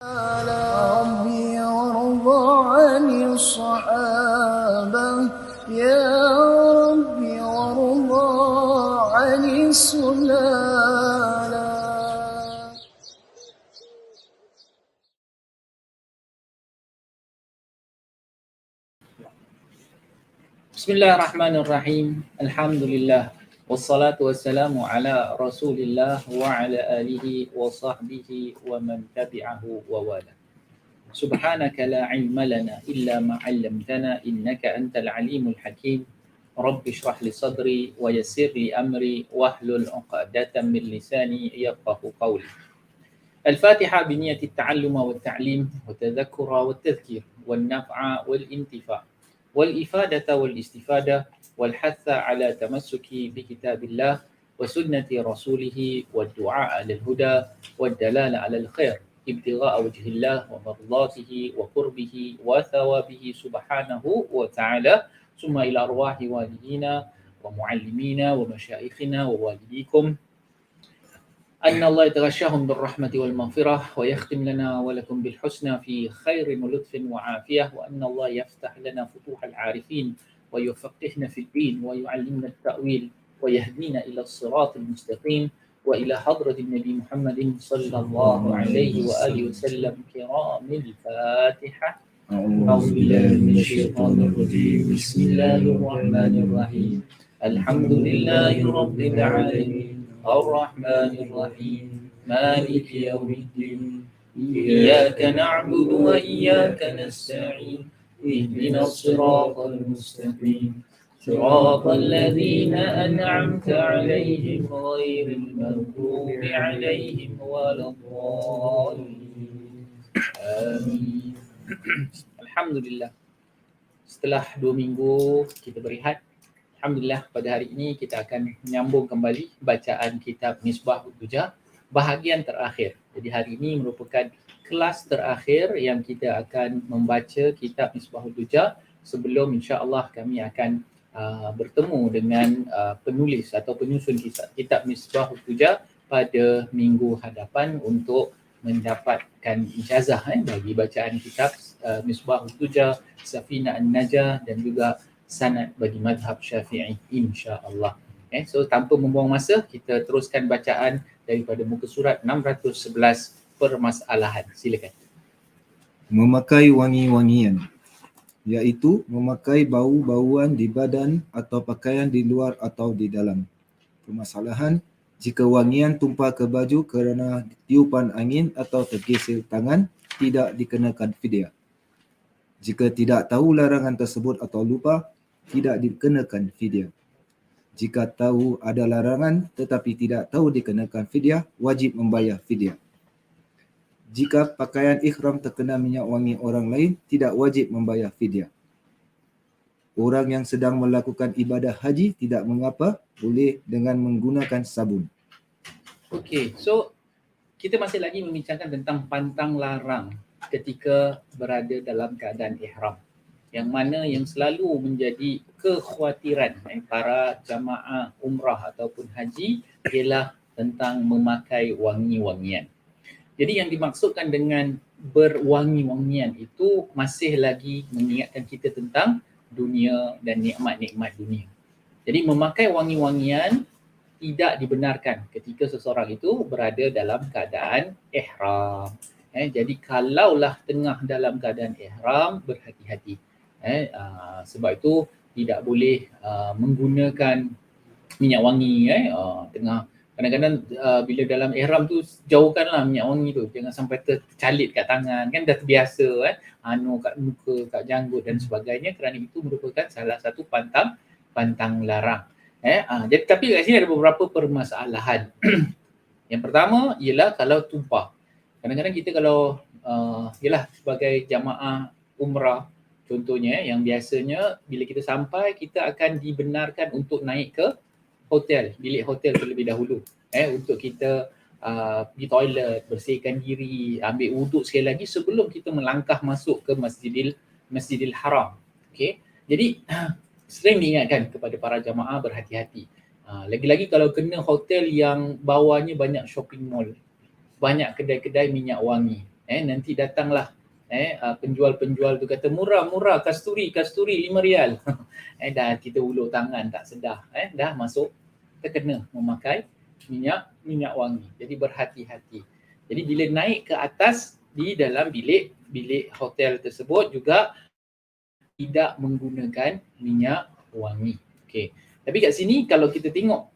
ربي وارضى عن الصحابة يا ربي وارضى عن السلالة. Bismillahirrahmanirrahim. Alhamdulillah. Wassalatu wassalamu ala Rasulillah wa ala alihi wa sahbihi wa man tabi'ahu wa wala. Subhanaka la ilma lana illa ma 'allamtana innaka antal alimul hakim. Rabbi shrah li sadri wa yassir li amri wahlul 'uqdatam min lisani yafqahu qawli. Al-Fatihah bi niyyati at-ta'allum wa at-ta'lim wa tadhakkura wa at-tadhkir wan naf'a wal intifa' والإفادة والاستفادة والحث على تمسك بكتاب الله وسنة رسوله والدعاء على الهدى والدلالة على الخير ابتغاء وجه الله ومرضاته وقربه وثوابه سبحانه وتعالى ثم إلى أرواح والدينا ومعلمينا ومشايخنا ووالديكم أن الله يتغشاهم بالرحمة والمغفرة ويختم لنا ولكم بالحسنى في خير ولطف وعافية وأن الله يفتح لنا فتوح العارفين ويفقهنا في الدين ويعلمنا التأويل ويهدينا إلى الصراط المستقيم وإلى حضرة النبي محمد صلى الله عليه وآله وسلم كرام الفاتحة. أعوذ بالله من الشيطان الرجيم بسم الله الرحمن الرحيم الحمد لله رب العالمين الرحمن الرحيم مالك يوم الدين إياك نعبد وإياك نستعين اهدنا الصراط المستقيم صراط الذين أنعمت عليهم غير المغضوب عليهم ولا الضالين آمين. Alhamdulillah. Setelah 2 minggu kita berehat, Alhamdulillah pada hari ini kita akan menyambung kembali bacaan kitab Misbahud Duja bahagian terakhir. Jadi hari ini merupakan kelas terakhir yang kita akan membaca kitab Misbahud Duja sebelum insya-Allah kami akan bertemu dengan penulis atau penyusun kitab Misbahud Duja pada minggu hadapan untuk mendapatkan ijazah bagi bacaan kitab Misbahud Duja, Safinah An-Najah dan juga sanad bagi mazhab Syafi'i insya-Allah. So tanpa membuang masa kita teruskan bacaan daripada muka surat 611 permasalahan. Silakan. Memakai wangi-wangian, iaitu memakai bau-bauan di badan atau pakaian di luar atau di dalam. Permasalahan, jika wangian tumpah ke baju kerana tiupan angin atau tergeser tangan, tidak dikenakan fidyah. Jika tidak tahu larangan tersebut atau lupa, tidak dikenakan fidyah. Jika tahu ada larangan tetapi tidak tahu dikenakan fidyah, wajib membayar fidyah. Jika pakaian ihram terkena minyak wangi orang lain, tidak wajib membayar fidyah. Orang yang sedang melakukan ibadah haji tidak mengapa, boleh dengan menggunakan sabun. Okey, so kita masih lagi membincangkan tentang pantang larang ketika berada dalam keadaan ihram, yang mana yang selalu menjadi kekhawatiran para jamaah umrah ataupun haji ialah tentang memakai wangi-wangian. Jadi yang dimaksudkan dengan berwangi-wangian itu masih lagi mengingatkan kita tentang dunia dan nikmat-nikmat dunia. Jadi memakai wangi-wangian tidak dibenarkan ketika seseorang itu berada dalam keadaan ihram. Jadi kalaulah tengah dalam keadaan ihram, berhati-hati. Sebab itu tidak boleh menggunakan minyak wangi. Tengah kadang-kadang bila dalam ihram tu jauhkanlah minyak wangi tu, jangan sampai tercalit kat tangan, kan dah terbiasa kat muka, kat janggut dan sebagainya, kerana itu merupakan salah satu pantang larang. Jadi tapi kat sini ada beberapa permasalahan. Yang pertama ialah kalau tumpah. Kadang-kadang kita kalau ialah sebagai jamaah umrah contohnya, yang biasanya bila kita sampai kita akan dibenarkan untuk naik ke hotel, bilik hotel terlebih dahulu untuk kita pergi toilet, bersihkan diri, ambil wuduk sekali lagi sebelum kita melangkah masuk ke Masjidil Haram. Okey. Jadi sering diingatkan kepada para jamaah berhati-hati. Lagi-lagi kalau kena hotel yang bawahnya banyak shopping mall, banyak kedai-kedai minyak wangi. Nanti datanglah penjual-penjual tu kata murah kasturi RM5. Dah kita ulur tangan tak sedar, dah masuk terkena memakai minyak wangi. Jadi berhati-hati. Jadi bila naik ke atas di dalam bilik hotel tersebut juga tidak menggunakan minyak wangi. Okey. Tapi kat sini kalau kita tengok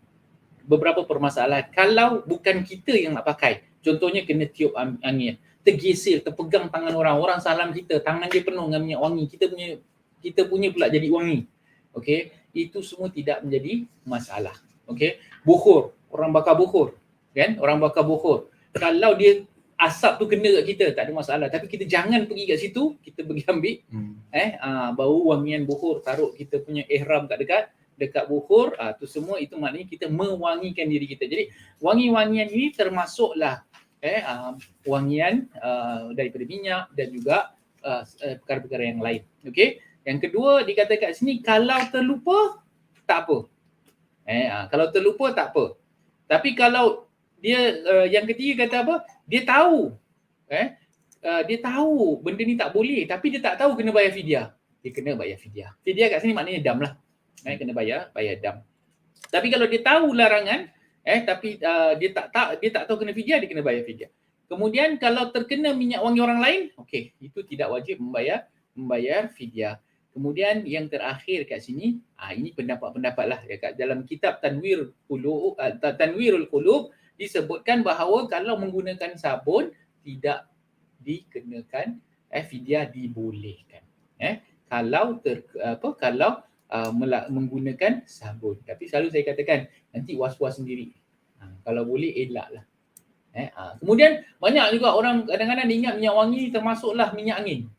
beberapa permasalahan, kalau bukan kita yang nak pakai, contohnya kena tiup angin, tergesel, terpegang tangan orang salam kita, tangan dia penuh dengan minyak wangi, kita punya pula jadi wangi. Okey, itu semua tidak menjadi masalah. Okey, bukhur, orang bakar bukhur, kan? Orang bakar bukhur. Kalau dia asap tu kena kat kita tak ada masalah, tapi kita jangan pergi kat situ, kita pergi ambil bau wangian bukhur, taruh kita punya ihram kat dekat bukhur, tu semua itu maknanya kita mewangikan diri kita. Jadi wangi-wangian ini termasuklah wangian daripada minyak dan juga perkara-perkara yang lain. Okey. Yang kedua dikatakan kat sini kalau terlupa tak apa. Kalau terlupa tak apa. Tapi kalau dia yang ketiga kata apa? Dia tahu. Dia tahu benda ni tak boleh tapi dia tak tahu kena bayar fidyah. Dia kena bayar fidyah. Fidyah kat sini maknanya dam lah. Kena bayar dam. Tapi kalau dia tahu larangan tapi dia tak tahu kena fidyah, dia kena bayar fidyah. Kemudian kalau terkena minyak wangi orang lain, okey, itu tidak wajib membayar fidyah. Kemudian yang terakhir kat sini, ini pendapat-pendapat lah dekat dalam kitab Tanwirul Qulub disebutkan bahawa kalau menggunakan sabun tidak dikenakan fidyah, dibolehkan. Kalau menggunakan sabun. Tapi selalu saya katakan nanti was-was sendiri. Kalau boleh elaklah. Kemudian banyak juga orang kadang-kadang ingat minyak wangi termasuklah minyak angin.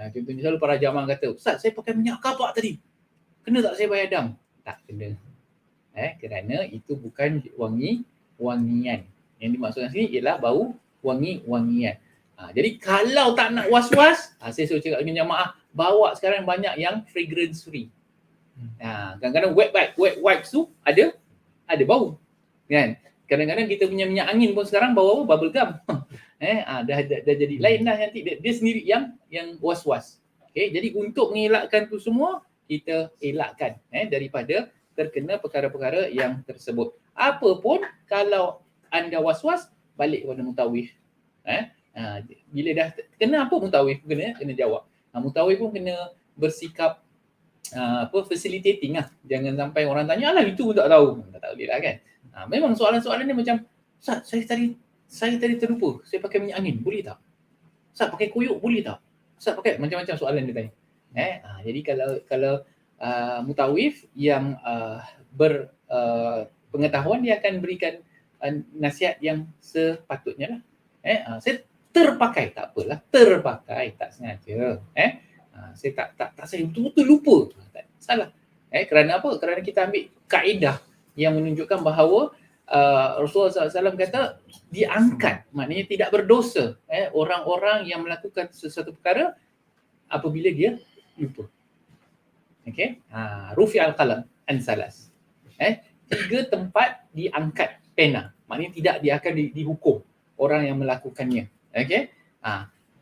Contohnya selalu para jamaah kata, "Ustaz, saya pakai minyak kapak tadi. Kena tak saya bayar dam?" Tak kena. Kerana itu bukan wangian. Yang dimaksudkan sini ialah bau wangian. Jadi kalau tak nak was-was, saya suruh cakap dengan jamaah, bawa sekarang banyak yang fragrance free. Kadang-kadang wet wipes tu ada bau. Kan? Kadang-kadang kita punya minyak angin pun sekarang bau bubble gum. Dah jadi lain dah nanti dia sendiri yang was-was. Okey, jadi untuk mengelakkan tu semua kita elakkan daripada terkena perkara-perkara yang tersebut. Apapun kalau anda was-was, balik kepada mutawif. Bila dah kena apa mutawif kena jawab. Mutawif pun kena bersikap facilitating lah. Jangan sampai orang tanya, alah itu pun tak tahu. Tak boleh lah kan. Memang soalan-soalan ni macam, Ustaz, saya tadi terlupa, saya pakai minyak angin, boleh tak? Ustaz, pakai koyok boleh tak? Ustaz, pakai macam-macam soalan dia tanya. Jadi kalau mutawif yang berpengetahuan, dia akan berikan nasihat yang sepatutnya lah. Saya terpakai, tak apalah, terpakai, tak sengaja. Saya tak saya betul-betul lupa. Tak salah. Kerana apa? Kerana kita ambil kaedah yang menunjukkan bahawa Rasulullah SAW kata diangkat, maknanya tidak berdosa orang-orang yang melakukan sesuatu perkara apabila dia lupa. Okey? Rufi al-qalam an salas. 3 tempat diangkat pena. Maknanya tidak dia akan dihukum orang yang melakukannya. Okey?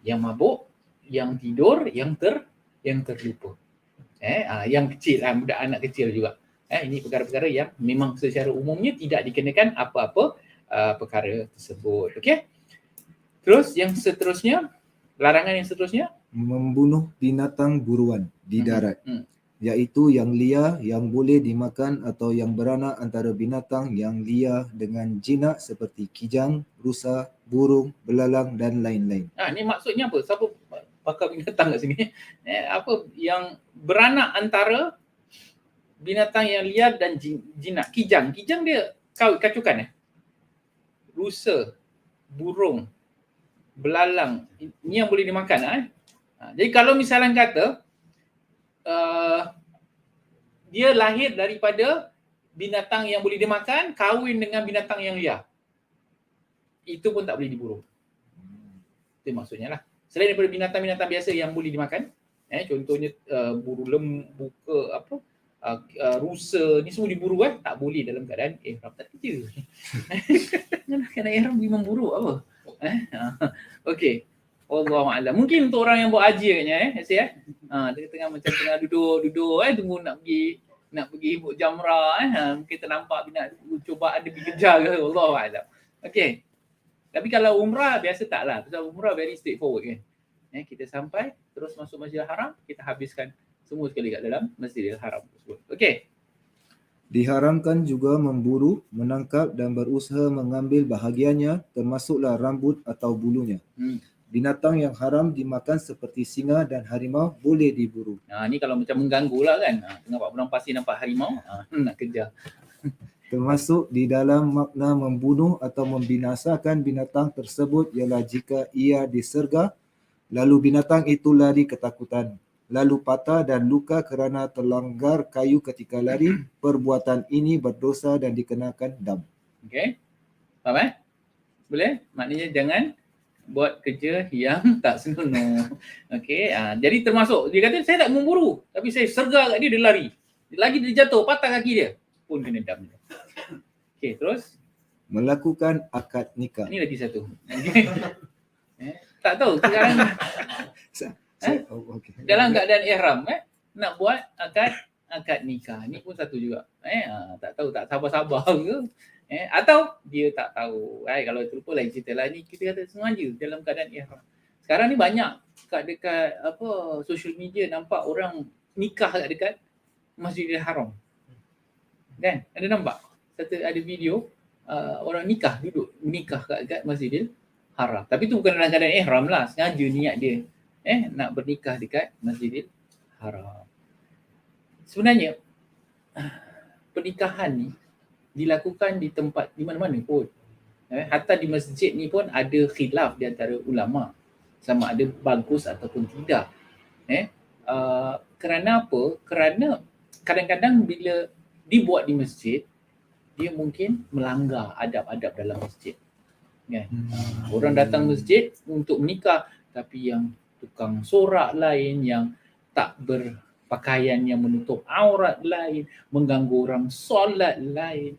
Yang mabuk, yang tidur, yang terlupa. Yang kecil, budak anak kecil juga. Ini perkara-perkara yang memang secara umumnya tidak dikenakan apa-apa perkara tersebut. Okey? Terus yang seterusnya, larangan yang seterusnya, membunuh binatang buruan di darat. Iaitu yang liar yang boleh dimakan atau yang beranak antara binatang yang liar dengan jinak seperti kijang, rusa, burung, belalang dan lain-lain. Ni maksudnya apa? Siapa pakar binatang kat sini? Apa yang beranak antara binatang yang liar dan jinak. Kijang dia kacukan rusa, burung, belalang, ini yang boleh dimakan. Jadi kalau misalnya kata dia lahir daripada binatang yang boleh dimakan, kahwin dengan binatang yang liar, itu pun tak boleh diburu. Itu maksudnya lah. Selain daripada binatang-binatang biasa yang boleh dimakan, contohnya buru lembu ke apa, rusa, ni semua diburu tak boleh dalam keadaan ihram. Tak kecil. Keadaan ihram memang buru apa? Okey. Wallahu a'lam. Mungkin untuk orang yang buat haji agaknya dia tengah macam tengah duduk tunggu nak pergi buat jamrah mungkin ternampak nak cuba ada pergi kejar ke, wallahu a'lam. Okey. Tapi kalau umrah biasa taklah. Pasal umrah very straightforward kan. Kita sampai terus masuk Masjidil Haram, kita habiskan semua sekali kat dalam Masjidil Haram tersebut. Okey. Diharamkan juga memburu, menangkap dan berusaha mengambil bahagiannya termasuklah rambut atau bulunya. Binatang yang haram dimakan seperti singa dan harimau boleh diburu. Ni kalau macam mengganggu lah kan. Tengah buat bulan pasir nampak harimau, nak kejar. Termasuk di dalam makna membunuh atau membinasakan binatang tersebut ialah jika ia disergah, lalu binatang itu lari ketakutan, lalu patah dan luka kerana terlanggar kayu ketika lari, perbuatan ini berdosa dan dikenakan dam. Okey. Faham Boleh? Maknanya jangan buat kerja yang tak senonoh. Okey. Jadi termasuk dia kata saya tak memburu, tapi saya sergah kat dia lari. Lagi dia jatuh, patah kaki dia, pun kena dam. Okey, terus Melakukan akad nikah. ini lagi satu. Okay. Tak tahu sekarang Okay. dalam keadaan ihram nak buat akad nikah. Ni pun satu juga. Tak tahu, tak sabar-sabar ke. Atau dia tak tahu. Kalau terlupa lain cerita lah. Ni kita kata sengaja dalam keadaan ihram. Sekarang ni banyak dekat social media nampak orang nikah dekat Masjidil Haram. Kan? Ada nampak? Ada video orang duduk nikah kat Masjidil Haram. Tapi tu bukan dalam keadaan ihram lah. Sengaja niat dia nak bernikah dekat Masjidil Haram. Sebenarnya pernikahan ni dilakukan di tempat di mana-mana pun. Hatta di masjid ni pun ada khilaf di antara ulama sama ada bagus ataupun tidak. Kerana apa? Kerana kadang-kadang bila dibuat di masjid, dia mungkin melanggar adab-adab dalam masjid. Kan? Orang datang masjid untuk menikah tapi yang tukang sorak lain, yang tak berpakaian yang menutup aurat lain, mengganggu orang solat lain,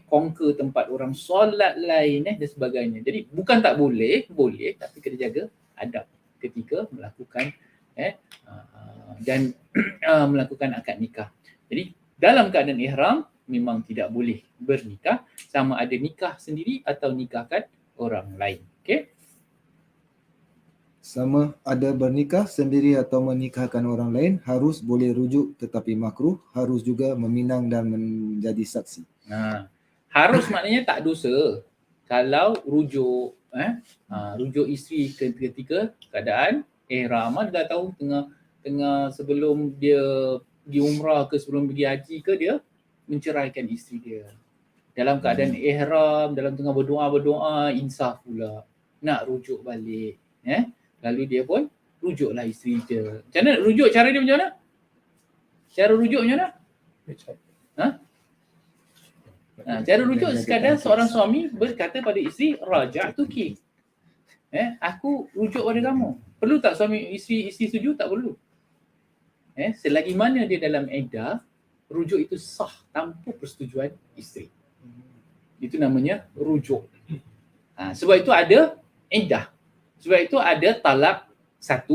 kongka tempat orang solat lain dan sebagainya. Jadi bukan tak boleh, tapi kena jaga adab ketika melakukan dan melakukan akad nikah. Jadi dalam keadaan ihram memang tidak boleh bernikah, sama ada nikah sendiri atau nikahkan orang lain. Okey? Sama ada bernikah sendiri atau menikahkan orang lain harus boleh rujuk, tetapi makruh harus juga meminang dan menjadi saksi. Harus maknanya tak dosa kalau rujuk rujuk isteri ketika keadaan ihram. Dia dah tahu tengah sebelum dia pergi umrah ke sebelum pergi haji ke, dia menceraikan isteri dia. Dalam keadaan ihram, dalam tengah berdoa, insaf pula nak rujuk balik. Lalu dia pun rujuklah isteri dia. Macam mana rujuk, cara dia macam mana? Cara rujuk macam mana? Cara rujuk sekadar seorang suami berkata pada isteri, raja'tuki. Aku rujuk pada kamu. Perlu tak isteri setuju? Tak perlu. Selagi mana dia dalam iddah, rujuk itu sah tanpa persetujuan isteri. Itu namanya rujuk. Sebab itu ada iddah. Sebab itu ada talak 1,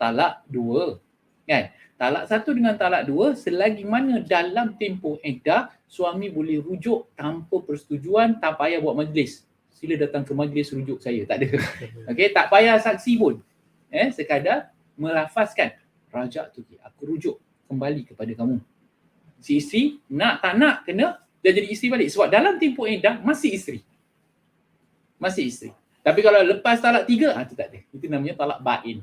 talak 2. Kan? Talak 1 dengan talak 2, selagi mana dalam tempoh iddah, suami boleh rujuk tanpa persetujuan, tak payah buat majlis. Sila datang ke majlis rujuk saya. Tak ada. Okey, tak payah saksi pun. Sekadar melafazkan, raja'tuki, aku rujuk kembali kepada kamu. Si isteri nak tak nak kena dia jadi isteri balik. Sebab dalam tempoh iddah masih isteri. Tapi kalau lepas talak 3, itu tak ada. Itu namanya talak bain.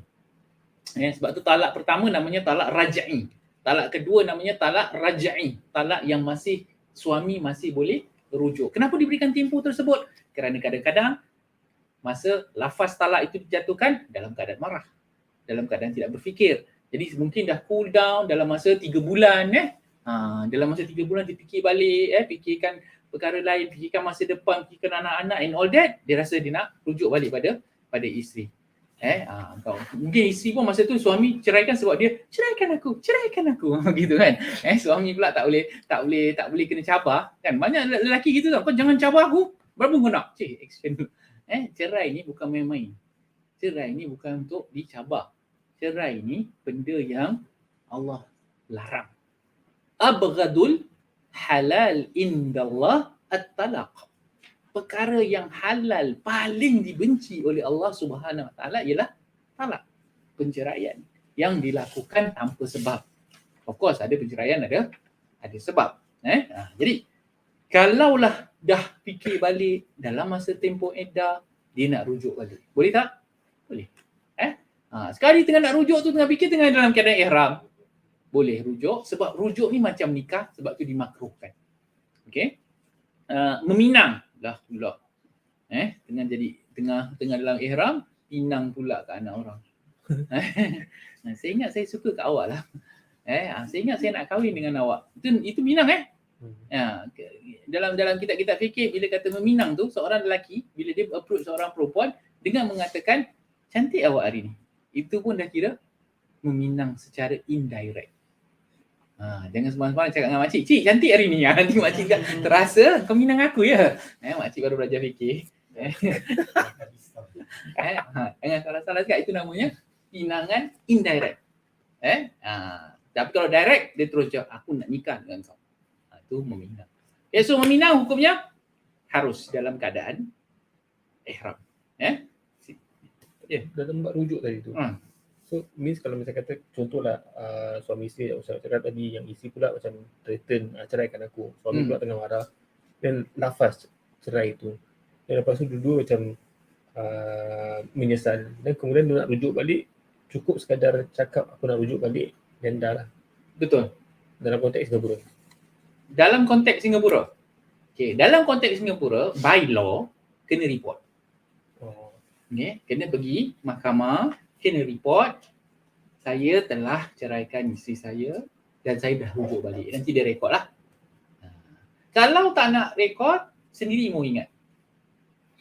Sebab tu talak pertama namanya talak raj'i. Talak kedua namanya talak raj'i. Talak yang suami masih boleh rujuk. Kenapa diberikan tempoh tersebut? Kerana kadang-kadang masa lafaz talak itu dijatuhkan dalam keadaan marah. Dalam keadaan tidak berfikir. Jadi mungkin dah cool down dalam masa 3 bulan. Dalam masa 3 bulan dia fikir balik, fikirkan perkara lain, fikirkan masa depan, fikirkan anak-anak and all that, dia rasa dia nak rujuk balik pada isteri. Mungkin isteri pun masa tu suami ceraikan sebab dia ceraikan aku gitu kan. Suami pula tak boleh kena cabar kan. Banyak lelaki gitu tau, kau jangan cabar aku, berapa kau nak? Action. Cerai ni bukan main-main. Cerai ni bukan untuk dicabar. Cerai ni benda yang Allah larang. Abghadul halal indallah at-talaq. Perkara yang halal paling dibenci oleh Allah Subhanahu Wa Taala ialah talak, penceraian yang dilakukan tanpa sebab. Of course ada penceraian ada sebab. Jadi kalaulah dah fikir balik dalam masa tempoh iddah, dia nak rujuk balik. Boleh tak? Boleh. Sekali tengah nak rujuk tu, tengah fikir tengah dalam keadaan ihram, boleh rujuk, sebab rujuk ni macam nikah, sebab tu dimakruhkan. Okey. Meminang lah pula. Tengah dalam ihram, pinang pula ke anak orang. Saya ingat saya suka kat awak lah. Saya ingat saya nak kahwin dengan awak. Itu minang dalam kitab-kitab fikir, bila kata meminang tu, seorang lelaki bila dia approach seorang perempuan dengan mengatakan cantik awak hari ni, itu pun dah kira meminang secara indirect. Jangan sembarang-sembarang cakap dengan makcik, cik cantik hari ni. Nanti makcik terasa kau minang aku ya. Makcik baru belajar fikir. Jangan salah-salah cakap, itu namanya pinangan indirect. Tapi kalau direct, dia terus jawab aku nak nikah dengan kau. Itu meminang. So meminang hukumnya harus dalam keadaan ihram. Dalam bab rujuk tadi tu. So means kalau misalnya kata contohlah suami isteri Ustaz cakap tadi, yang isteri pula macam threaten ceraikan aku, suami pula tengah marah, dan lafaz cerai tu, dan lepas tu dua-dua macam menyesal, dan kemudian dia nak rujuk balik, cukup sekadar cakap aku nak rujuk balik dan dah lah. Betul. Dalam konteks Singapura. Dalam konteks Singapura. Okay, dalam konteks Singapura, by law kena report. Kena pergi mahkamah, kena report, saya telah ceraikan isteri saya dan saya dah rujuk balik. Nanti dia rekod lah. Kalau tak nak rekod, sendiri mau ingat.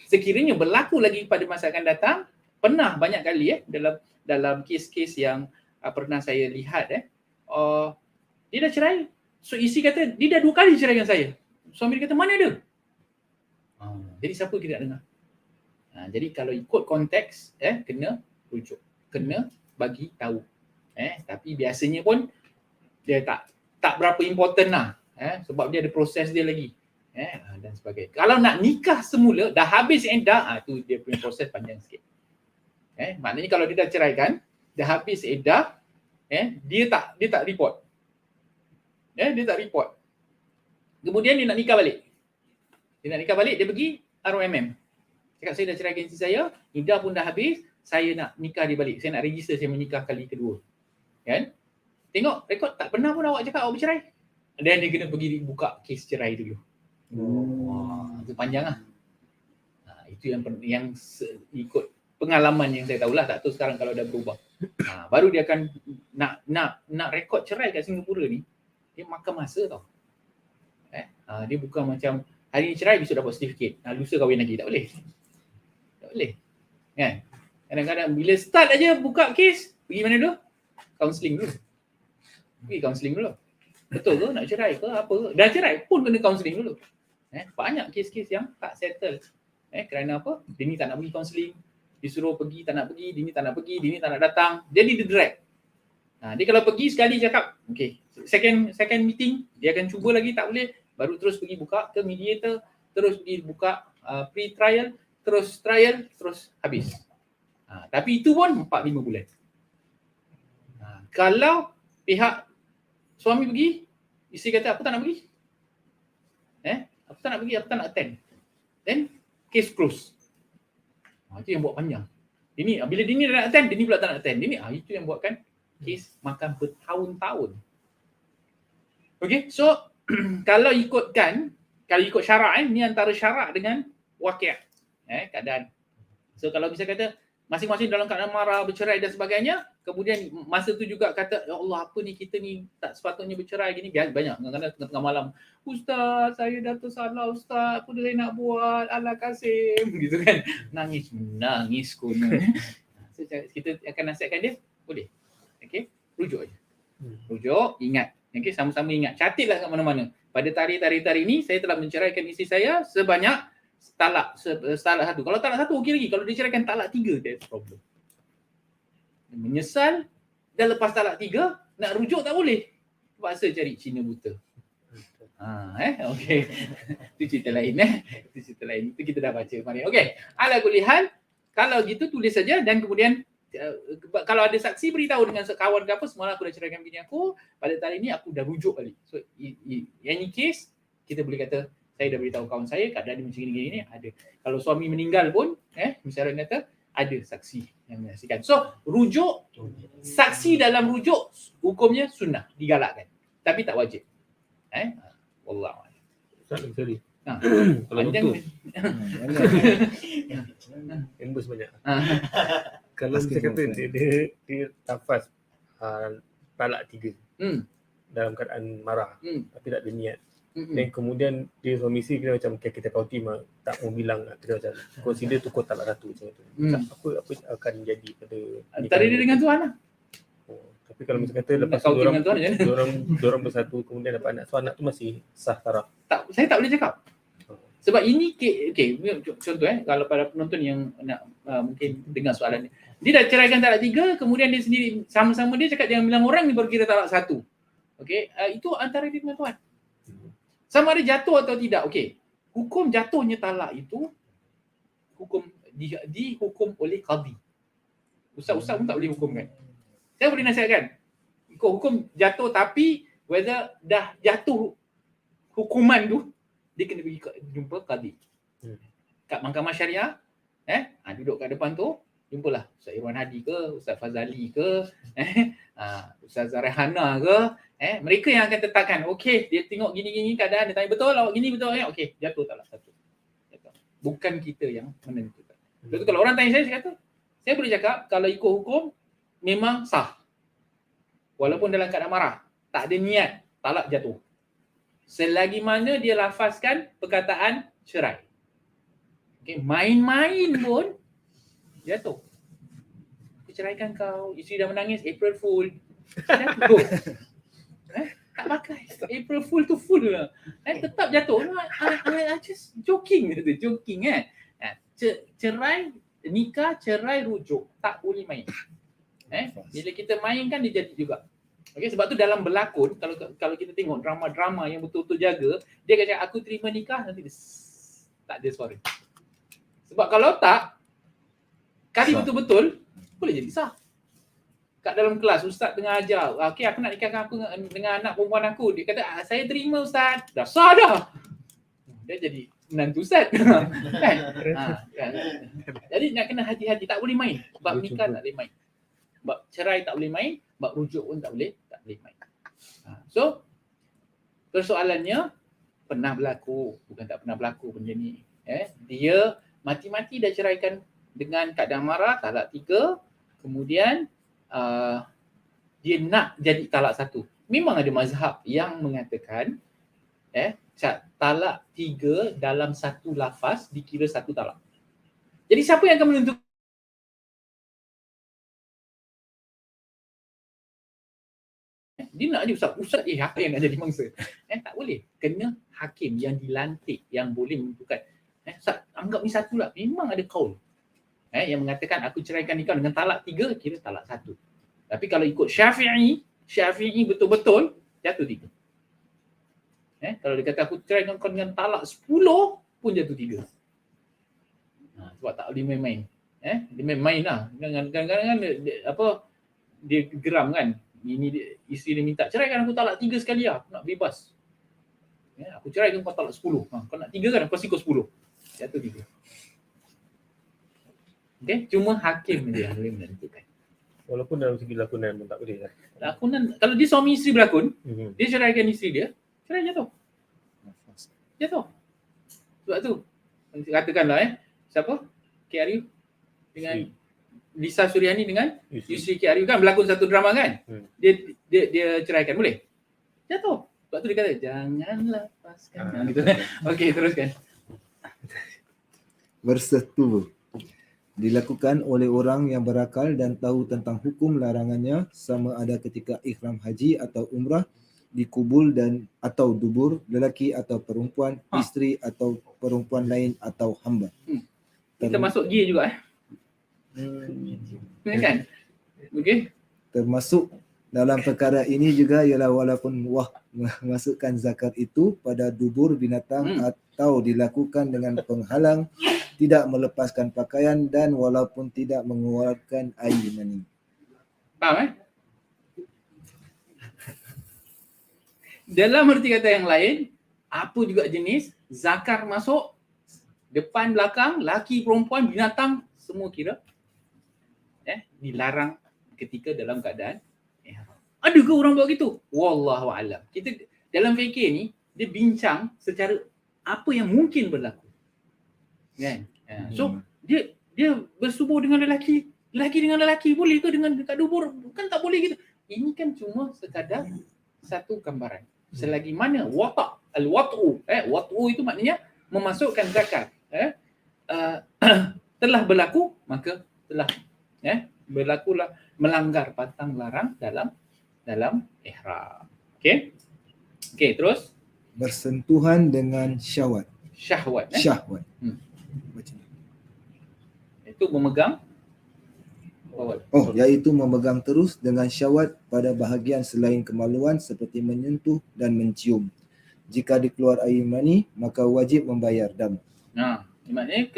Sekiranya berlaku lagi pada masa akan datang, pernah banyak kali dalam kes-kes yang pernah saya lihat, dia dah cerai. So isteri kata, dia dah 2 kali ceraikan saya. Suami dia kata, mana ada? Jadi siapa kita nak dengar? Jadi kalau ikut konteks, kena rujuk. Kena bagi tahu. Tapi biasanya pun dia tak berapa important lah. Sebab dia ada proses dia lagi. Dan sebagainya. Kalau nak nikah semula, dah habis iddah, tu dia punya proses panjang sikit. Maknanya kalau dia dah ceraikan, dah habis iddah, dia tak report. Dia tak report. Kemudian dia nak nikah balik. Dia pergi ROMM. Cakap saya dah ceraikan isteri saya, iddah pun dah habis, saya nak nikah dia balik. Saya nak register saya menikah kali kedua. Kan? Tengok rekod, tak pernah pun awak cakap awak bercerai. Dan dia kena pergi buka kes cerai dulu. Itu panjang lah. Itu yang ikut pengalaman yang saya tahulah, tak tahu sekarang kalau dah berubah. Baru dia akan nak rekod cerai kat Singapura ni, dia makan masa tau. Dia bukan macam hari ni cerai, besok dapat sertifikat. Lusa kahwin lagi, tak boleh. Tak boleh. Kan? Kadang-kadang bila start aja buka kes, pergi mana dulu? Counselling dulu. Pergi counselling dulu. Betul ke nak cerai ke apa ke? Dah cerai pun kena counselling dulu. Banyak kes-kes yang tak settle. Kerana apa? Dia ni tak nak pergi counselling. Disuruh pergi, tak nak pergi. Dia ni tak nak pergi, dia ni tak nak datang. Jadi dia drag. Dia kalau pergi sekali cakap, okay, second meeting, dia akan cuba lagi, tak boleh. Baru terus pergi buka ke mediator, terus pergi buka pre-trial, terus trial, terus habis. Tapi itu pun 4-5 bulan. Kalau pihak suami pergi, isteri kata aku tak nak pergi. Aku tak nak pergi, aku tak nak attend. Then case close. Itu yang buat panjang. Ini bila dia ni dah nak attend, dia ni pula tak nak attend. Ini itu yang buatkan case makan bertahun-tahun. Okay, so kalau ikut syarak ni antara syarak dengan wakil. Keadaan. So kalau bisa kata masing-masing dalam keadaan marah, bercerai dan sebagainya, kemudian masa tu juga kata, ya Allah, apa ni, kita ni tak sepatutnya bercerai gini. Banyak kadang-kadang tengah malam, Ustaz, saya dah tersalah Ustaz, apa dia nak buat, Allah Kasim, gitu kan. Menangis konon. So, kita akan nasihatkan dia, boleh. Okay, rujuk aja. Rujuk, ingat. Okay, sama-sama ingat. Catatlah kat mana-mana. Pada tarikh ni, saya telah menceraikan isteri saya sebanyak talak satu. Kalau talak satu okey lagi. Kalau dia ceraikan talak 3, that's problem. Menyesal, dah lepas talak 3, nak rujuk tak boleh. Terpaksa cari Cina buta. Okey. Itu cerita lain Itu cerita lain. Itu kita dah baca kemarin. Okey. Ala kulli hal, kalau gitu tulis saja dan kemudian kalau ada saksi beritahu dengan kawan ke apa, semalam aku dah ceraikan bini aku, pada tarikh ini aku dah rujuk balik. So any case kita boleh kata saya dah beritahu kawan saya keadaan dia macam gini ada. Kalau suami meninggal pun misalnya kata ada saksi yang menyaksikan. So rujuk, saksi dalam rujuk hukumnya sunnah, digalakkan. Tapi tak wajib. Wallahu a'lam. Sorry. Kalau Panjang betul members banyak. Kalau saya kata dia lafaz talak 3 dalam keadaan marah tapi tak ada niat. Dan kemudian dia suami isteri kena macam kita kauti tak mau bilang, kita macam consider tukar talak 1 macam tu. Apa akan jadi pada antara dia dengan Tuhan lah. Tapi kalau misalnya kata lepas tu diorang bersatu kemudian dapat anak, so anak tu masih sah taraf. Saya tak boleh cakap. Sebab ini contoh kalau para penonton yang nak mungkin dengar soalan ni. Dia dah ceraikan talak 3, kemudian dia sendiri sama-sama dia cakap jangan bilang orang ni baru kira talak 1. Okey, itu antara dia dengan Tuhan. Sama ada jatuh atau tidak. Okey. Hukum jatuhnya talak itu hukum dihukum oleh qadi. Ustaz-ustaz pun tak boleh hukumkan. Saya boleh nasihatkan. Ikut hukum jatuh, tapi whether dah jatuh hukuman tu, dia kena pergi jumpa qadi. Kat mahkamah syariah, duduk kat depan tu, jumpalah Ustaz Irwan Hadi ke, Ustaz Fazali ke, Ustaz Zarehana ke, mereka yang akan tetapkan, okey, dia tengok gini-gini keadaan, dia tanya betul awak gini betul, okey, jatuh talak 1. Jatuh. Bukan kita yang menentukan. Lepas tu kalau orang tanya saya kata, saya boleh cakap kalau ikut hukum memang sah. Walaupun dalam keadaan marah, tak ada niat, talak jatuh. Selagi mana dia lafazkan perkataan cerai. Okay, main-main pun jatuh. Aku ceraikan kau, isteri dah menangis, April Fool. Jatuh. Tak pakai. April Fool tu full lah. Tetap jatuh. I just joking. Cerai, nikah, cerai, rujuk. Tak boleh main. Bila kita main kan dia jadi juga. Okay, sebab tu dalam berlakon, kalau kita tengok drama-drama yang betul-betul jaga, dia akan cakap aku terima nikah, nanti dia tak ada suara. Sebab kalau tak, kali betul-betul boleh jadi sah. Kat dalam kelas ustaz tengah ajar, okey aku nak nikahkan aku dengan anak perempuan aku, dia kata saya terima ustaz, dah sah dah. Dia jadi menantu ustaz. Kan? Jadi nak kena hati-hati, tak boleh main. Bab nikah tak boleh main. Bab cerai tak boleh main, bab rujuk pun tak boleh main. So persoalannya pernah berlaku, bukan tak pernah berlaku benda ni. Dia mati-mati dah ceraikan dengan keadaan marah, talak 3, kemudian dia nak jadi talak 1. Memang ada mazhab yang mengatakan talak 3 dalam satu lafaz dikira satu talak. Jadi siapa yang akan menentukan dia nak je ustaz apa yang nak jadi mangsa? Tak boleh. Kena hakim yang dilantik yang boleh menentukan. Ustaz, anggap ni satu lah. Memang ada kaul. Yang mengatakan aku ceraikan nikah dengan talak 3, kira talak 1. Tapi kalau ikut Syafi'i betul-betul jatuh 3. Kalau dia kata aku ceraikan kau dengan talak 10 pun jatuh 3. Sebab tak boleh main-main. Dia main-main lah. Kadang-kadang dia geram kan. Ini isteri dia minta ceraikan aku talak 3 sekali lah. Aku nak bebas. Aku ceraikan kau talak 10. Kau nak 3 kan? Aku kasih kau 10. Jatuh 3. Okay? Cuma hakim dia yang boleh menentukan. Walaupun dalam segi lakonan pun tak boleh lah. Lakonan, kalau dia suami isteri berlakon, dia ceraikan isteri dia, cerai jatuh. Jatuh. Sebab tu, katakanlah siapa? KRU dengan Lisa Suryani dengan isteri KRU kan berlakon satu drama kan? Dia ceraikan, boleh? Jatuh. Sebab tu dia kata, jangan lepaskan. Gitu. Okey, teruskan. Verse 2. Dilakukan oleh orang yang berakal dan tahu tentang hukum larangannya sama ada ketika ihram haji atau umrah di kubul dan atau dubur, lelaki atau perempuan, isteri atau perempuan lain atau hamba. Kita masuk G juga kan? Okey. Termasuk dalam perkara ini juga ialah walaupun memasukkan zakat itu pada dubur binatang atau dilakukan dengan penghalang, tidak melepaskan pakaian dan walaupun tidak mengeluarkan air mani. Faham Dalam arti kata yang lain, apa juga jenis, zakar masuk, depan, belakang, laki, perempuan, binatang, semua kira dilarang ketika dalam keadaan ihram. Ada ke orang buat gitu? Wallahu a'lam. Kita dalam fikir ni, dia bincang secara apa yang mungkin berlaku. Kan? So, dia bersubuh dengan lelaki dengan lelaki boleh ke dengan dekat dubur? Kan tak boleh gitu. Ini kan cuma sekadar satu gambaran. Selagi mana al-wat'u, wat'u itu maknanya memasukkan zakat, telah berlaku, maka telah berlakulah melanggar pantang larang dalam ihram. Okey, terus bersentuhan dengan syahwat. Syahwat. Baca. Itu memegang iaitu memegang terus dengan syahwat pada bahagian selain kemaluan seperti menyentuh dan mencium. Jika dikeluar air mani, maka wajib membayar dam. Maknanya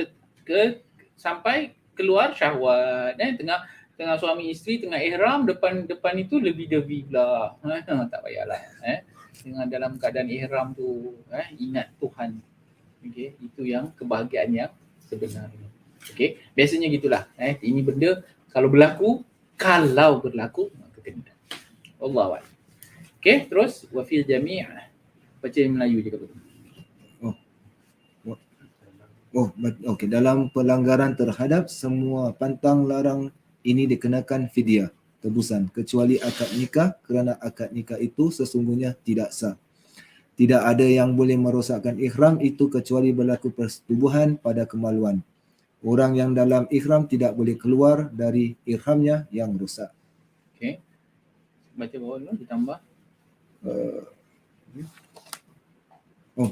sampai keluar syahwat, tengah suami isteri tengah ihram, depan itu lebih-lebih pula. Tak payahlah. Dengan dalam keadaan ihram tu, ingat Tuhan. Okey, itu yang kebahagiaan yang sebenarnya. Okey, biasanya gitulah. Ini benda kalau berlaku maka kena. Wallahu a'lam. Okey, terus wa fil jami' baca Melayu je kat situ. Okey, dalam pelanggaran terhadap semua pantang larang ini dikenakan fidyah, tebusan, kecuali akad nikah, kerana akad nikah itu sesungguhnya tidak sah. Tidak ada yang boleh merosakkan ihram itu kecuali berlaku persetubuhan pada kemaluan. Orang yang dalam ihram tidak boleh keluar dari ihramnya yang rosak. Okey. Baca bawah dulu ditambah.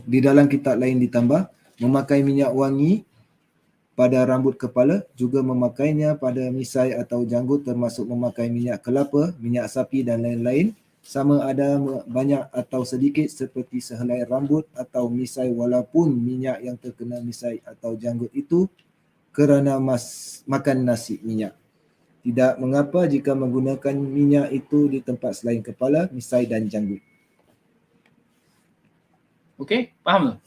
Di dalam kitab lain ditambah, memakai minyak wangi pada rambut kepala, juga memakainya pada misai atau janggut, termasuk memakai minyak kelapa, minyak sapi dan lain-lain, sama ada banyak atau sedikit seperti sehelai rambut atau misai, walaupun minyak yang terkena misai atau janggut itu kerana makan nasi minyak. Tidak mengapa jika menggunakan minyak itu di tempat selain kepala, misai dan janggut. Okey, faham tak?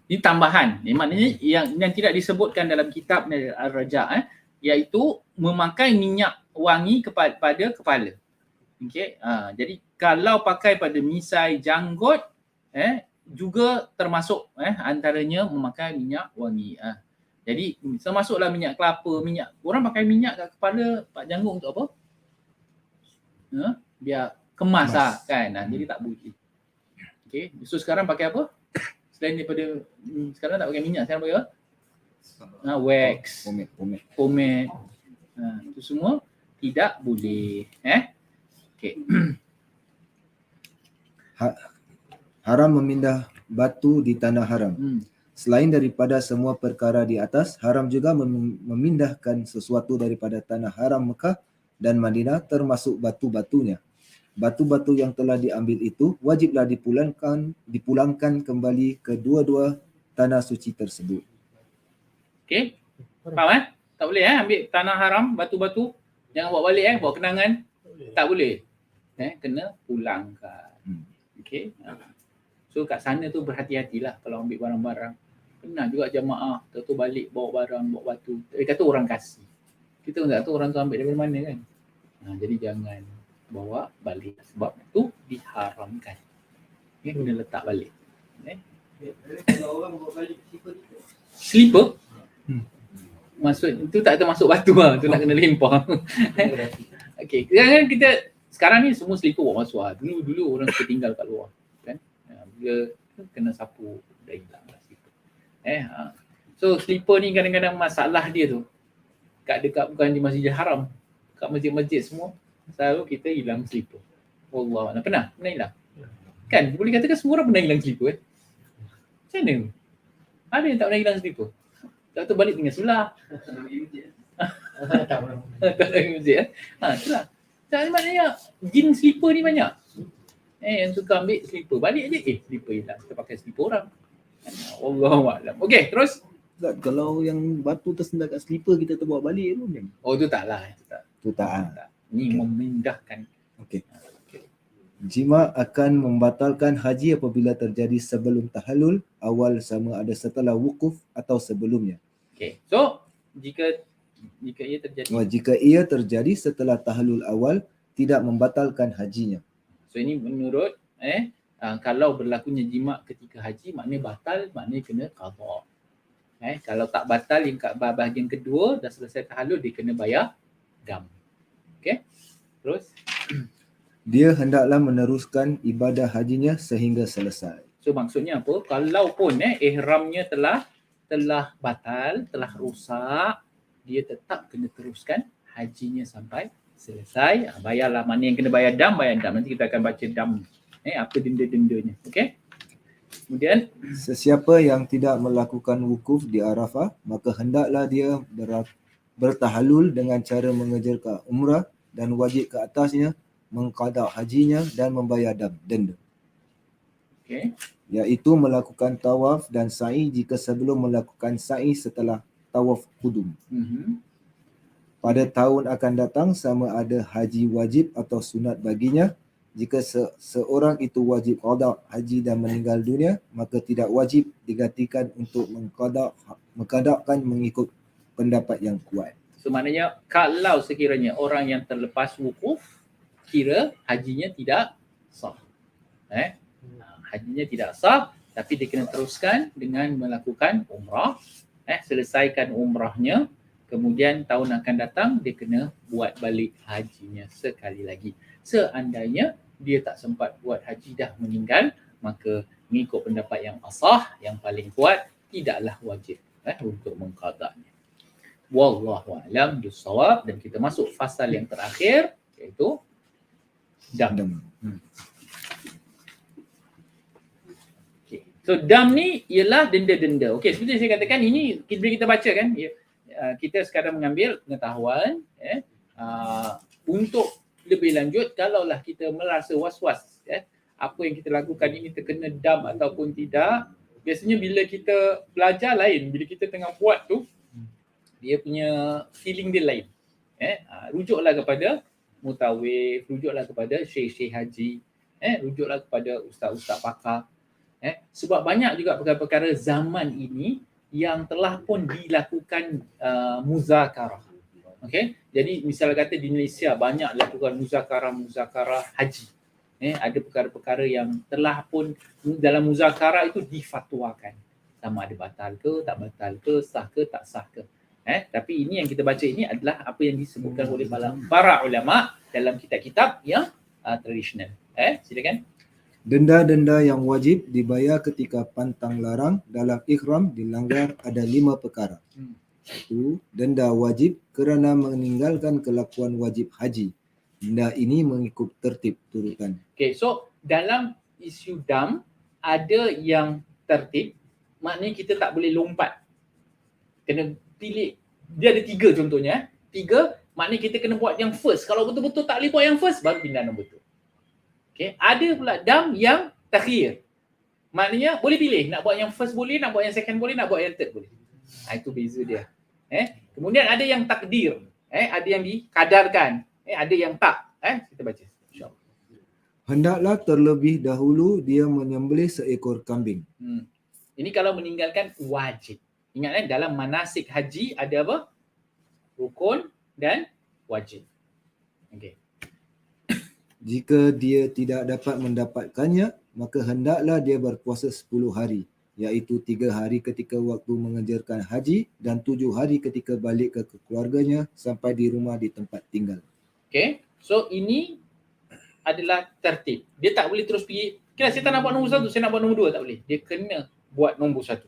Ini tambahan. Ini maknanya yang tidak disebutkan dalam kitab Al-Raja', iaitu memakai minyak wangi pada kepala. Okey, jadi kalau pakai pada misai, janggut, juga termasuk antaranya memakai minyak wangi. Jadi termasuklah minyak kelapa, minyak. Orang pakai minyak kat kepala, Pak Janggut untuk apa? Biar kemas kan. Jadi tak boleh. Okey, so sekarang pakai apa? Selain daripada sekarang tak pakai minyak, sekarang pakai apa? Wax, pomade. Itu semua tidak boleh. Okey. Haram memindah batu di tanah haram. Selain daripada semua perkara di atas, haram juga memindahkan sesuatu daripada tanah haram Mekah dan Madinah, termasuk batu-batunya. Batu-batu yang telah diambil itu wajiblah dipulangkan kembali ke dua-dua tanah suci tersebut. Okey. Faham Tak boleh ambil tanah haram, batu-batu, jangan bawa balik bawa kenangan. Tak boleh. Kena pulangkan. Okey. So kat sana tu berhati-hatilah kalau ambil barang-barang. Pernah juga jemaah tu balik bawa barang, bawa batu. Kata orang kasih. Kita pun tak tahu orang tu ambil dari mana kan. Jadi jangan bawa balik sebab tu diharamkan. Kena letak balik. Kalau orang bawa balik Slipper? Maksud itu tak termasuk batu tu nak kena lempar. Okey, kita sekarang ni semua slipper bawa masuk Dulu orang suka tinggal kat luar kan. Bila kena sapu dah hilang lah slipper. So slipper ni kadang-kadang masalah dia tu dekat bukan di Masjidil Haram, kat masjid-masjid semua selalu kita hilang slipper. Wallah, pernah hilang. Kan boleh katakan semua orang pernah hilang slipper kan? Macam mana? Ada yang tak pernah hilang slipper? Tak tahu balik dengan sebelah. Tak pernah. Tak pernah masjid kan? Itulah. Tak maknanya jin slipper ni banyak. Yang suka ambil slipper. Balik je, slipper hilang. Kita pakai slipper orang. Wallahualam. Okey, terus. Ustaz, kalau yang batu tersendat kat slipper kita terbawa balik tu macam mana? Oh, tu taklah. Itu tak. Tu tak. Tak. Ni memindahkan. Okey. Jima akan membatalkan haji apabila terjadi sebelum tahallul awal sama ada setelah wukuf atau sebelumnya. Okey. So, jika ia terjadi. Jika ia terjadi setelah tahallul awal tidak membatalkan hajinya. So, ini menurut kalau berlakunya jima ketika haji maknanya batal, maknanya kena qada. Kalau tak batal yang kat bahagian kedua dah selesai tahallul dia kena bayar dam. Okey. Terus Dia hendaklah meneruskan ibadah hajinya sehingga selesai. so maksudnya apa? Kalau pun ihramnya telah batal, telah rosak, dia tetap kena teruskan hajinya sampai selesai. Bayarlah, mana yang kena bayar dam, bayar dam. Nanti kita akan baca dam. Apa denda-dendanya. Okey. Kemudian Sesiapa yang tidak melakukan wukuf di Arafah, maka hendaklah dia bertahallul dengan cara mengerjakan umrah dan wajib ke atasnya mengqada hajinya dan membayar denda. okey. Iaitu melakukan tawaf dan sa'i jika sebelum melakukan sa'i setelah tawaf qudum. Pada tahun akan datang sama ada haji wajib atau sunat baginya. Jika seorang itu wajib qada haji dan meninggal dunia, maka tidak wajib digantikan untuk mengqadakan mengikut pendapat yang kuat. So maknanya kalau sekiranya orang yang terlepas wukuf, kira hajinya tidak sah. Hajinya tidak sah, tapi dia kena teruskan dengan melakukan umrah. Selesaikan umrahnya, kemudian tahun akan datang dia kena buat balik hajinya sekali lagi. Seandainya dia tak sempat buat haji dah meninggal, maka mengikut pendapat yang asah, yang paling kuat, tidaklah wajib untuk mengqadanya. Wallahu a'lam bissawab. Dan kita masuk fasal yang terakhir, iaitu dam. Okay. So dam ni ialah denda-denda. Okey, seperti saya katakan, ini bila kita baca kan, kita sekarang mengambil pengetahuan untuk lebih lanjut. Kalaulah kita merasa was-was apa yang kita lakukan ini terkena dam ataupun tidak, biasanya bila kita belajar lain, bila kita tengah buat tu dia punya feeling dia lain. Rujuklah kepada mutawif, rujuklah kepada syekh-syekh haji, rujuklah kepada ustaz-ustaz pakar. Sebab banyak juga perkara-perkara zaman ini yang telah pun dilakukan muzakarah. Okey, jadi misalnya kata di Malaysia banyak lakukan muzakarah haji. Ada perkara-perkara yang telah pun dalam muzakarah itu difatwakan. Sama ada batal ke, tak batal ke, sah ke, tak sah ke. Tapi ini yang kita baca ini adalah apa yang disebutkan oleh para ulama dalam kitab-kitab yang tradisional. Silakan. Denda-denda yang wajib dibayar ketika pantang larang dalam ihram dilanggar ada 5 perkara. 1. Denda wajib kerana meninggalkan kelakuan wajib haji. Denda ini mengikut tertib turutan. Okay, so dalam isu dam ada yang tertib, maknanya kita tak boleh lompat. Kena pilih. Dia ada 3 contohnya. 3, maknanya kita kena buat yang first. Kalau betul-betul tak boleh buat yang first, baru pindah nombor 2. Okay. Ada pula dam yang takhir. Maknanya boleh pilih. Nak buat yang first boleh, nak buat yang second boleh, nak buat yang third boleh. Itu beza dia. Kemudian ada yang takdir. Ada yang dikadarkan. Ada yang tak. Kita baca. InsyaAllah. Hendaklah terlebih dahulu dia menyembelih seekor kambing. Ini kalau meninggalkan wajib. Ingat dalam manasik haji ada apa? Rukun dan wajib. Okey. Jika dia tidak dapat mendapatkannya, maka hendaklah dia berpuasa 10 hari. Iaitu 3 hari ketika waktu mengerjakan haji dan 7 hari ketika balik ke keluarganya sampai di rumah di tempat tinggal. Okay. So ini adalah tertib. Dia tak boleh terus pergi, okay, saya tak nak buat nombor 1, saya nak buat nombor 2. Tak boleh. Dia kena buat nombor 1.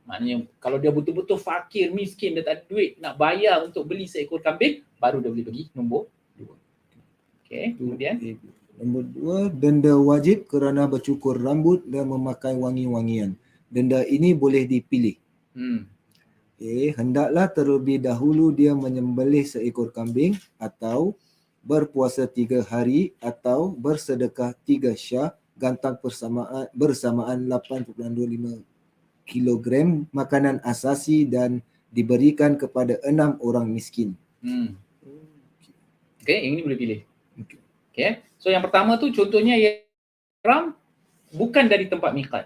Maknanya kalau dia betul-betul fakir, miskin, dia tak ada duit nak bayar untuk beli seekor kambing, baru dia boleh pergi nombor 2. Okay. Kemudian Nombor 2, denda wajib kerana bercukur rambut dan memakai wangi-wangian. Denda ini boleh dipilih. Hendaklah terlebih dahulu dia menyembelih seekor kambing atau berpuasa 3 hari atau bersedekah 3 syah gantang bersamaan 8.25 kilogram makanan asasi dan diberikan kepada 6 orang miskin. Okay, yang ini boleh pilih. Okay. So yang pertama tu contohnya ihram bukan dari tempat miqat.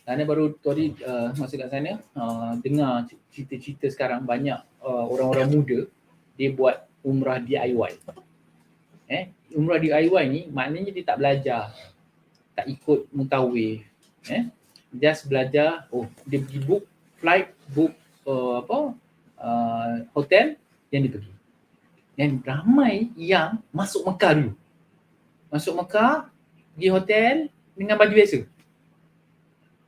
Ana baru tadi masa kat sana dengar cerita-cerita sekarang banyak orang-orang muda dia buat umrah DIY. Umrah DIY ni maknanya dia tak belajar, tak ikut mutawif. Just belajar, dia pergi book flight, book hotel yang dia pergi. Dan ramai yang masuk Mekah dulu. Masuk Mekah, pergi hotel dengan baju biasa.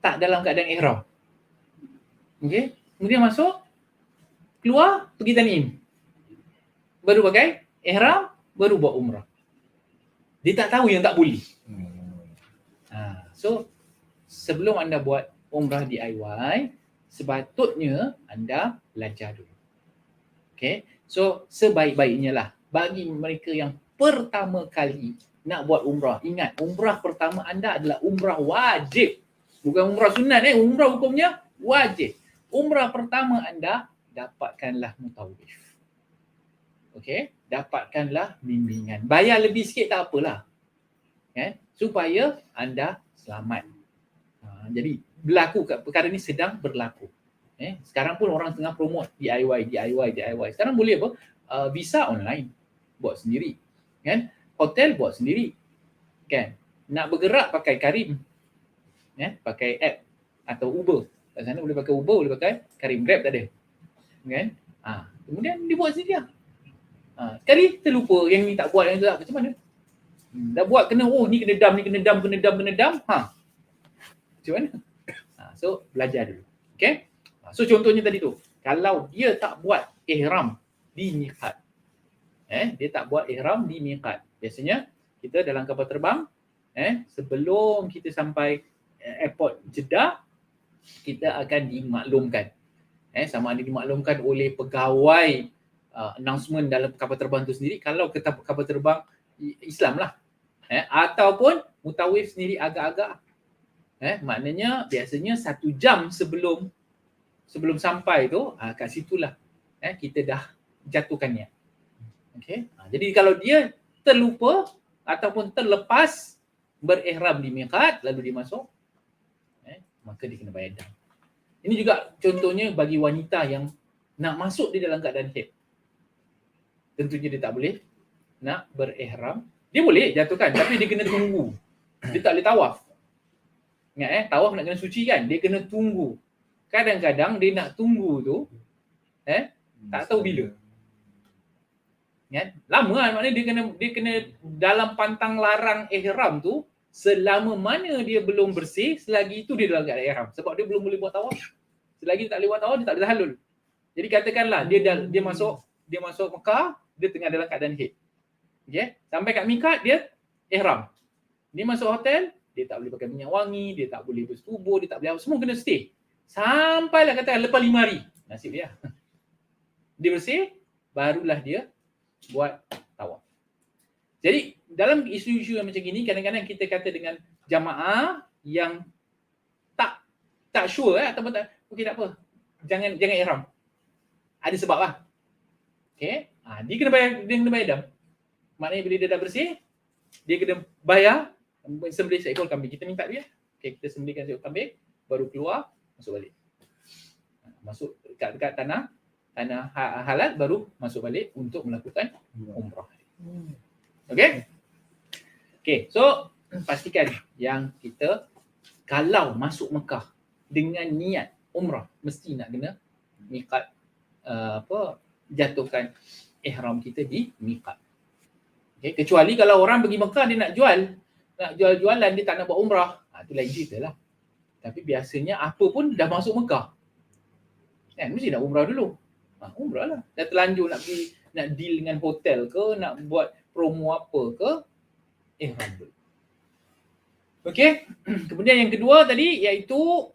Tak dalam keadaan ihram. Okey, kemudian masuk, keluar, pergi Tanim. Baru pakai ihram, baru buat umrah. Dia tak tahu yang tak boleh. So, sebelum anda buat umrah DIY, sepatutnya anda belajar dulu. Okay, so sebaik-baiknya lah bagi mereka yang pertama kali nak buat umrah. Ingat, umrah pertama anda adalah umrah wajib. Bukan umrah sunat, umrah hukumnya wajib. Umrah pertama anda, dapatkanlah mutawif. Okay, dapatkanlah bimbingan. Bayar lebih sikit tak apalah. Supaya anda selamat. Jadi berlaku, perkara ni sedang berlaku. Sekarang pun orang tengah promote DIY. Sekarang boleh apa? Visa online, buat sendiri. Kan? Hotel buat sendiri. Kan? Nak bergerak pakai Karim. Pakai app atau Uber. Kat sana boleh pakai Uber, boleh pakai Karim. Grab tak ada. Kan? Kemudian dia buat sendiri lah. Sekali terlupa yang ni tak buat, yang tu tak. Macam mana? Dah buat kena, ni kena dam. Macam mana? So belajar dulu. Okay? So contohnya tadi tu, kalau dia tak buat ihram di miqat. Dia tak buat ihram di miqat. Biasanya kita dalam kapal terbang, sebelum kita sampai airport Jeddah, kita akan dimaklumkan. Sama ada dimaklumkan oleh pegawai announcement dalam kapal terbang tu sendiri, kalau kapal terbang Islam lah. Ataupun mutawif sendiri agak-agak. Maknanya biasanya 1 jam sebelum sampai tu, kat situlah kita dah jatuhkan niat. Okay? Jadi kalau dia terlupa ataupun terlepas berihram di miqat lalu dia masuk, maka dia kena bayar dam. Ini juga contohnya bagi wanita yang nak masuk di dalam keadaan haid. Tentunya dia tak boleh nak berihram. Dia boleh jatuhkan tapi dia kena tunggu. Dia tak boleh tawaf. Ingat tawaf nak kena suci kan? Dia kena tunggu. Kadang-kadang dia nak tunggu tu tak tahu bila. Kan? Lama kan, maknanya dia kena dalam pantang larang ihram tu selama mana dia belum bersih, selagi itu dia dalam keadaan ihram. Sebab dia belum boleh buat tawaf. Selagi dia tak boleh buat tawaf, dia tak boleh tahallul. Jadi katakanlah dia masuk Mekah, dia tengah dalam keadaan haid. Okay? Sampai kat miqat dia ihram. Dia masuk hotel, dia tak boleh pakai minyak wangi, dia tak boleh bertubuh, dia tak boleh apa, semua kena stay. Sampailah katakan lepas 5 hari. Nasib dia. Dia bersih, barulah dia buat tawaf. Jadi dalam isu-isu yang macam ini, kadang-kadang kita kata dengan jamaah yang tak sure ataupun tak, okey tak apa. Jangan ihram. Ada sebab lah. Okey. Dia kena bayar dam. Maknanya bila dia dah bersih, dia kena bayar sembelih seekor kambing. Kita minta dia. Okey, kita sembelihkan seekor kambing, baru keluar, masuk balik. Masuk dekat tanah halal, baru masuk balik untuk melakukan umrah. Okey? Okey, so pastikan yang kita kalau masuk Mekah dengan niat umrah mesti nak kena miqat, jatuhkan ihram kita di miqat. Okey, kecuali kalau orang pergi Mekah dia nak jual-jualan, dia tak nak buat umrah, itu lain cerita lah. Tapi biasanya apa pun dah masuk Mekah, mesti nak umrah dulu. Umrah lah. Dah terlanjur nak deal dengan hotel ke, nak buat promo apa ke, ihram dulu. Okey. Kemudian yang kedua tadi iaitu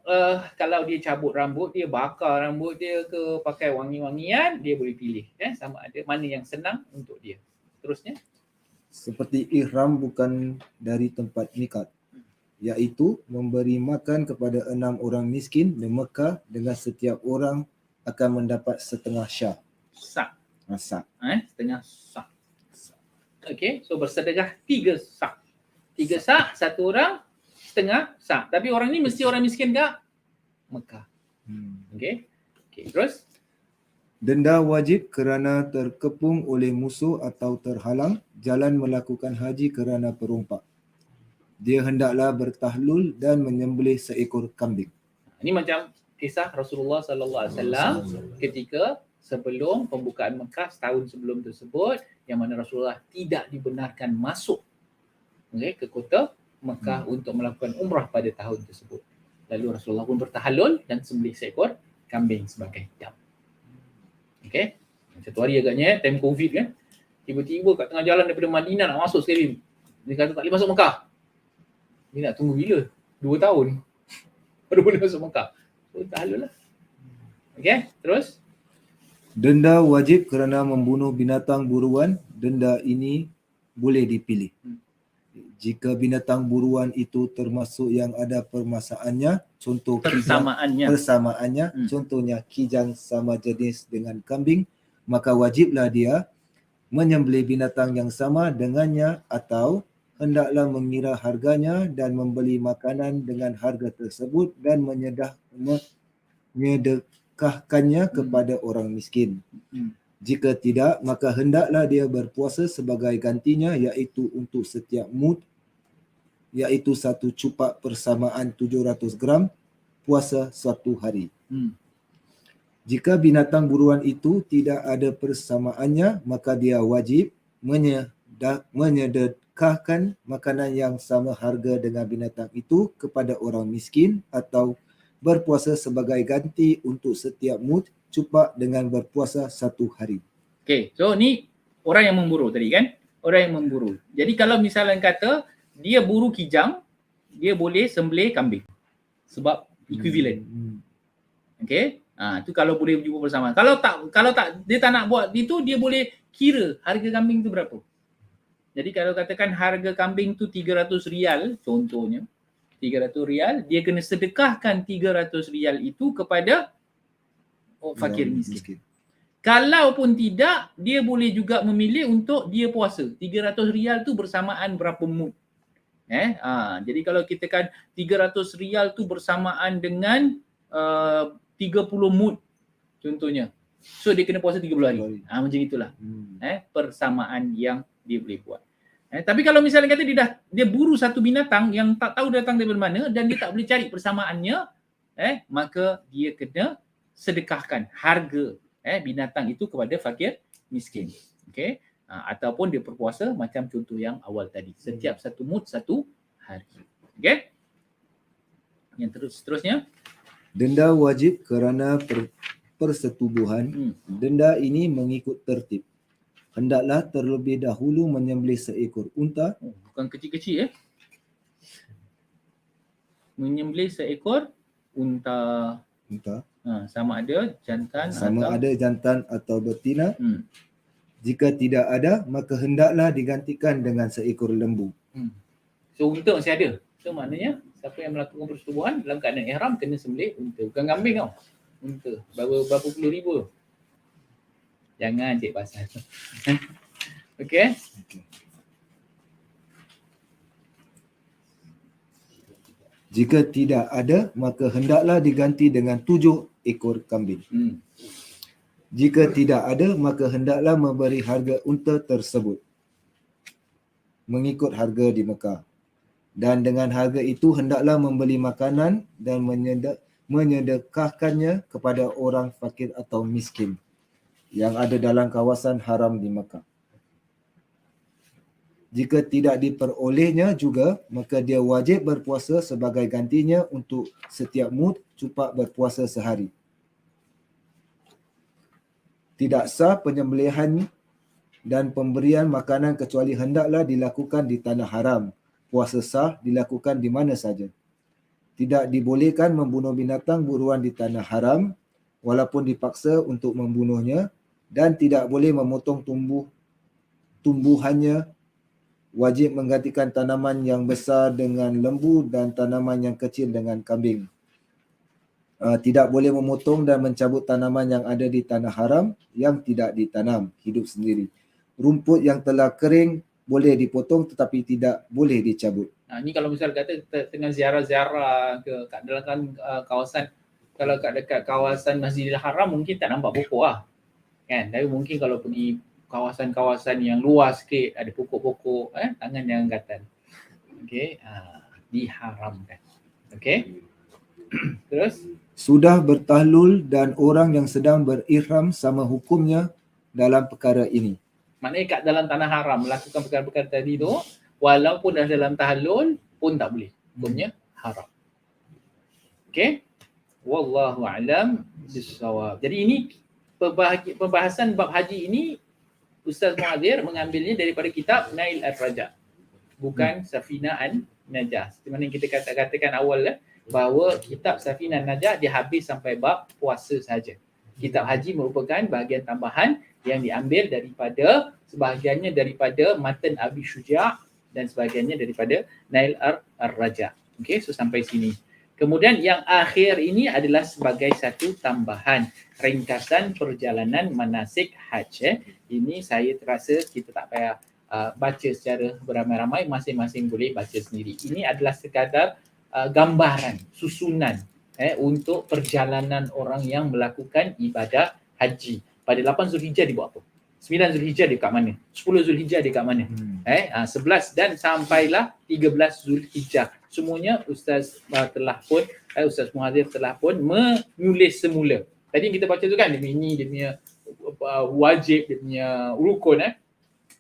kalau dia cabut rambut dia, bakar rambut dia ke pakai wangi-wangian, dia boleh pilih sama ada mana yang senang untuk dia. Terusnya Seperti ihram bukan dari tempat miqat, iaitu memberi makan kepada 6 orang miskin di Mekah dengan setiap orang akan mendapat setengah syah. sak. Sak. Setengah sak. Okey, so bersedekah 3 sak. 3 sak, satu orang setengah sak. Tapi orang ni mesti orang miskin ke Mekah. Okey. Okey, terus Denda wajib kerana terkepung oleh musuh atau terhalang jalan melakukan haji kerana perompak. Dia hendaklah bertahlul dan menyembelih seekor kambing. ini macam kisah Rasulullah sallallahu alaihi wasallam ketika sebelum pembukaan Mekah setahun sebelum tersebut, yang mana Rasulullah tidak dibenarkan masuk ke kota Mekah untuk melakukan umrah pada tahun tersebut. Lalu Rasulullah pun bertahallul dan sembelih seekor kambing sebagai dam. Okey. Satu hari agaknya time COVID kan. Tiba-tiba kat tengah jalan daripada Madinah nak masuk sekali. Dia kata tak boleh masuk Mekah. Dia nak tunggu bila? 2 tahun. Baru boleh masuk Mekah. So tahallul lah. Okey, terus Denda wajib kerana membunuh binatang buruan. Denda ini boleh dipilih. Jika binatang buruan itu termasuk yang ada permasalahannya, contoh persamaannya, contohnya kijang sama jenis dengan kambing, maka wajiblah dia menyembelih binatang yang sama dengannya atau hendaklah mengira harganya dan membeli makanan dengan harga tersebut dan menyedekahkannya kepada orang miskin. Jika tidak, maka hendaklah dia berpuasa sebagai gantinya, iaitu untuk setiap mud, iaitu 1 cupak persamaan 700 gram, puasa 1 hari. Jika binatang buruan itu tidak ada persamaannya, maka dia wajib menyedekahkan makanan yang sama harga dengan binatang itu kepada orang miskin atau berpuasa sebagai ganti untuk setiap mud cupak dengan berpuasa 1 hari. Okey, so ni orang yang memburu tadi kan? Orang yang memburu. Jadi kalau misalnya kata dia buru kijang, dia boleh sembelih kambing. Sebab equivalent. Okey? Tu kalau boleh jumpa bersama. Kalau tak dia tak nak buat itu, dia boleh kira harga kambing tu berapa. Jadi kalau katakan harga kambing tu 300 rial contohnya, 300 rial, dia kena sedekahkan 300 rial itu kepada fakir miskin. Kalaupun tidak, dia boleh juga memilih untuk dia puasa. 300 rial tu bersamaan berapa mud. Jadi kalau kita kan 300 rial tu bersamaan dengan 30 mud contohnya. So dia kena puasa 30 hari. Macam itulah. Persamaan yang dia boleh buat. Tapi kalau misalnya kata dia buru satu binatang yang tak tahu datang dari mana dan dia tak boleh cari persamaannya, maka dia kena sedekahkan harga binatang itu kepada fakir miskin. Okey. Ataupun dia berpuasa macam contoh yang awal tadi. Setiap 1 mud 1 hari. Okey. Yang seterusnya, denda wajib kerana persetubuhan. Denda ini mengikut tertib. Hendaklah terlebih dahulu menyembelih seekor unta. Bukan kecil-kecil menyembelih seekor unta. Sama ada jantan atau betina. Jika tidak ada, maka hendaklah digantikan dengan seekor lembu. So unta masih ada. So maknanya siapa yang melakukan persetubuhan dalam keadaan ihram kena sembelih unta. Bukan kambing tau. Unta. Berapa puluh ribu. Jangan cik pasal. Okey. Jika tidak ada, maka hendaklah diganti dengan 7 ekor kambing. Jika tidak ada, maka hendaklah memberi harga unta tersebut mengikut harga di Mekah. Dan dengan harga itu hendaklah membeli makanan dan menyedekahkannya kepada orang fakir atau miskin yang ada dalam kawasan haram di Mekah. Jika tidak diperolehnya juga, maka dia wajib berpuasa sebagai gantinya untuk setiap mud cupak berpuasa sehari. Tidak sah penyembelihan dan pemberian makanan kecuali hendaklah dilakukan di tanah haram. Puasa sah dilakukan di mana saja. Tidak dibolehkan membunuh binatang buruan di tanah haram walaupun dipaksa untuk membunuhnya, dan tidak boleh memotong tumbuhannya. Wajib menggantikan tanaman yang besar dengan lembu dan tanaman yang kecil dengan kambing. Tidak boleh memotong dan mencabut tanaman yang ada di tanah haram yang tidak ditanam hidup sendiri. Rumput yang telah kering boleh dipotong tetapi tidak boleh dicabut. Ini kalau misal kata tengah ziarah-ziarah ke kat dalam kawasan, kalau kat dekat kawasan Masjidil Haram mungkin tak nampak pokok lah. Kan? Tapi mungkin kalau pergi kawasan-kawasan yang luas sikit, ada pokok-pokok, tangan jangan gatal. Okey, diharamkan. Okey. Terus Sudah bertahlul dan orang yang sedang berihram sama hukumnya dalam perkara ini. maknanya kat dalam tanah haram melakukan perkara-perkara tadi tu, walaupun dah dalam tahlul pun tak boleh. Hukumnya haram. Okey. Wallahu a'lam bissawab. Jadi ini pembahasan bab haji ini Ustaz Muadzir mengambilnya daripada kitab Nail Ar-Raja. Bukan Safinah An-Najah. Seperti mana yang kita katakan awal bahawa kitab Safinah An-Najah dia habis sampai bab puasa saja. Kitab haji merupakan bahagian tambahan yang diambil daripada sebahagiannya daripada Matan Abi Syuja' dan sebahagiannya daripada Nail Ar-Raja. Okey, so sampai sini. Kemudian yang akhir ini adalah sebagai satu tambahan ringkasan perjalanan manasik haj. Ini saya terasa kita tak payah baca secara beramai-ramai, masing-masing boleh baca sendiri. Ini adalah sekadar gambaran, susunan untuk perjalanan orang yang melakukan ibadah haji. Pada 8 Zulhijjah dia buat apa? 9 Zulhijjah dia kat mana? 10 Zulhijjah dia kat mana? 11 dan sampailah 13 Zulhijjah. Semuanya Ustaz telah pun, Ustaz Muadzir telah pun menulis semula. Tadi yang kita baca tu kan, dia punya wajib, dia punya rukun.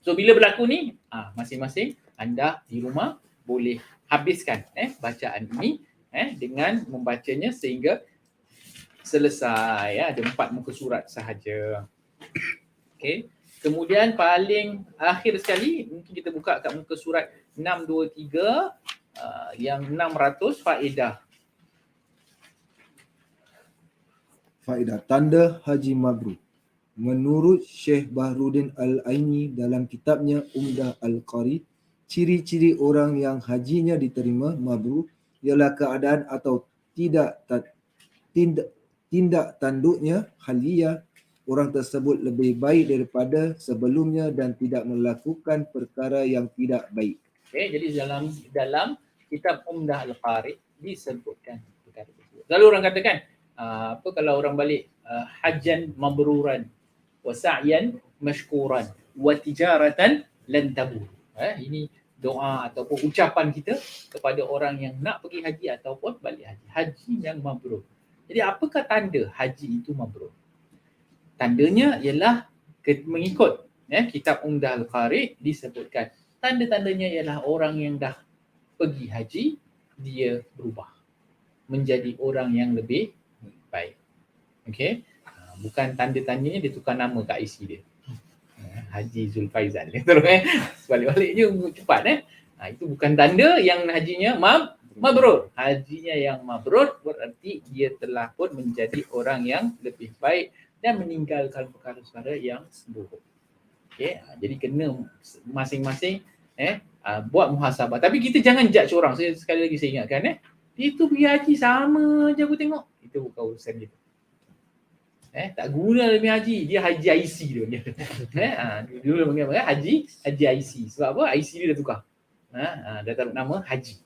So bila berlaku ni, masing-masing anda di rumah boleh habiskan bacaan ini dengan membacanya sehingga selesai. Ada 4 muka surat sahaja. Okey. Kemudian paling akhir sekali mungkin kita buka kat muka surat 623 yang 600 faedah. Faedah tanda haji mabrur. Menurut Syekh Bahruddin Al-Aini dalam kitabnya Umdah Al-Qari, ciri-ciri orang yang hajinya diterima mabrur ialah keadaan atau tindak tanduknya haliyah, orang tersebut lebih baik daripada sebelumnya dan tidak melakukan perkara yang tidak baik. Okey, jadi dalam kitab Umdah Al-Qari disebutkan perkara tersebut. Lalu orang katakan, kalau orang balik hajjan mabruran wa sa'yan mashkuran wa tijaratan lan tabur. Ini doa ataupun ucapan kita kepada orang yang nak pergi haji ataupun balik haji. Haji yang mabrur. Jadi apakah tanda haji itu mabrur? Tandanya ialah mengikut kitab Umdah Al-Qari disebutkan. Tanda-tandanya ialah orang yang dah pergi haji, dia berubah menjadi orang yang lebih baik. Okey. Bukan tanda-tandanya dia tukar nama kat IC dia. Haji Zulfaizan. Terus sebalik-balik je cepat itu bukan tanda yang hajinya mabrur. Hajinya yang mabrur berarti dia telah pun menjadi orang yang lebih baik dan meninggalkan perkara-perkara yang buruk. Okey, jadi kena masing-masing buat muhasabah. Tapi kita jangan judge orang. Saya sekali lagi saya ingatkan dia tu pergi haji sama je aku tengok. Itu bukan urusan kita. Tak guna demi haji, dia haji IC tu dia. Dulu panggil haji IC. Sebab apa? IC dia dah tukar. Dah taruh nama haji.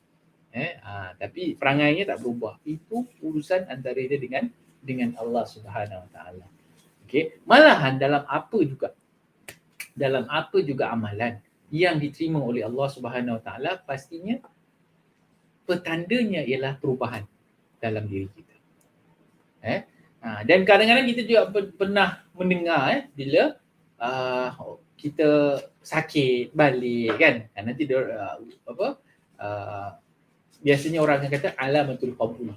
Tapi perangainya tak berubah. Itu urusan antara dia dengan Allah Subhanahu Wa Taala. Okey, malahan dalam apa juga amalan yang diterima oleh Allah Subhanahu Wa Taala, pastinya petandanya ialah perubahan dalam diri kita. Dan kadang-kadang kita juga pernah mendengar bila kita sakit balik kan. Nanti biasanya orang akan kata alamatul qabul.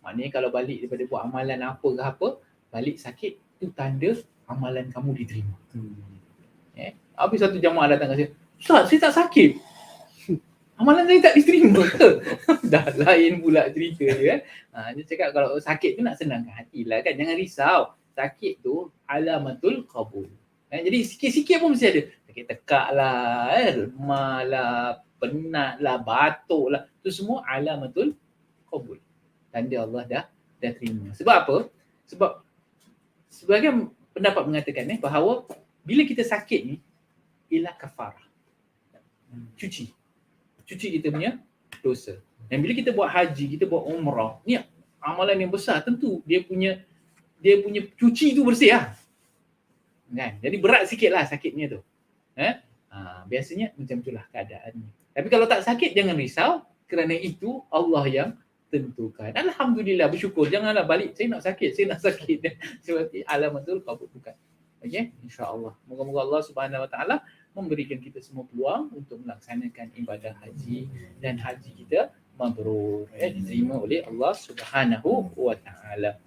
Maknanya kalau balik daripada buat amalan apa ke apa, balik sakit, itu tanda amalan kamu diterima. Habis satu jamaah datang kat saya, Ustaz, saya tak sakit. Amalan saya tak diterima ke? Dah lain pula cerita dia. Dia cakap kalau sakit tu nak senangkan hati lah kan. Jangan risau. Sakit tu alamatul qabul. Jadi sikit-sikit pun mesti ada. Sakit tekak lah, lemah lah, penat lah, batuk lah. Tu semua alamatul qabul. Tanda Allah dah terima. Sebab apa? Sebab sebagian pendapat mengatakan bahawa bila kita sakit ni ialah kafarah. Cuci kita punya dosa. Dan bila kita buat haji, kita buat umrah, ni amalan yang besar, tentu dia punya cuci tu bersih lah. Kan? Jadi berat sikit lah sakitnya tu. Biasanya macam itulah keadaannya. Tapi kalau tak sakit, jangan risau, kerana itu Allah yang tentukan. Alhamdulillah, bersyukur. Janganlah balik, saya nak sakit. Seperti alamatul qabul bukan. Okey, insya-Allah. Moga-moga Allah Subhanahu Wa Taala memberikan kita semua peluang untuk melaksanakan ibadah haji dan haji kita mabrur, diterima oleh Allah Subhanahu Wa Taala.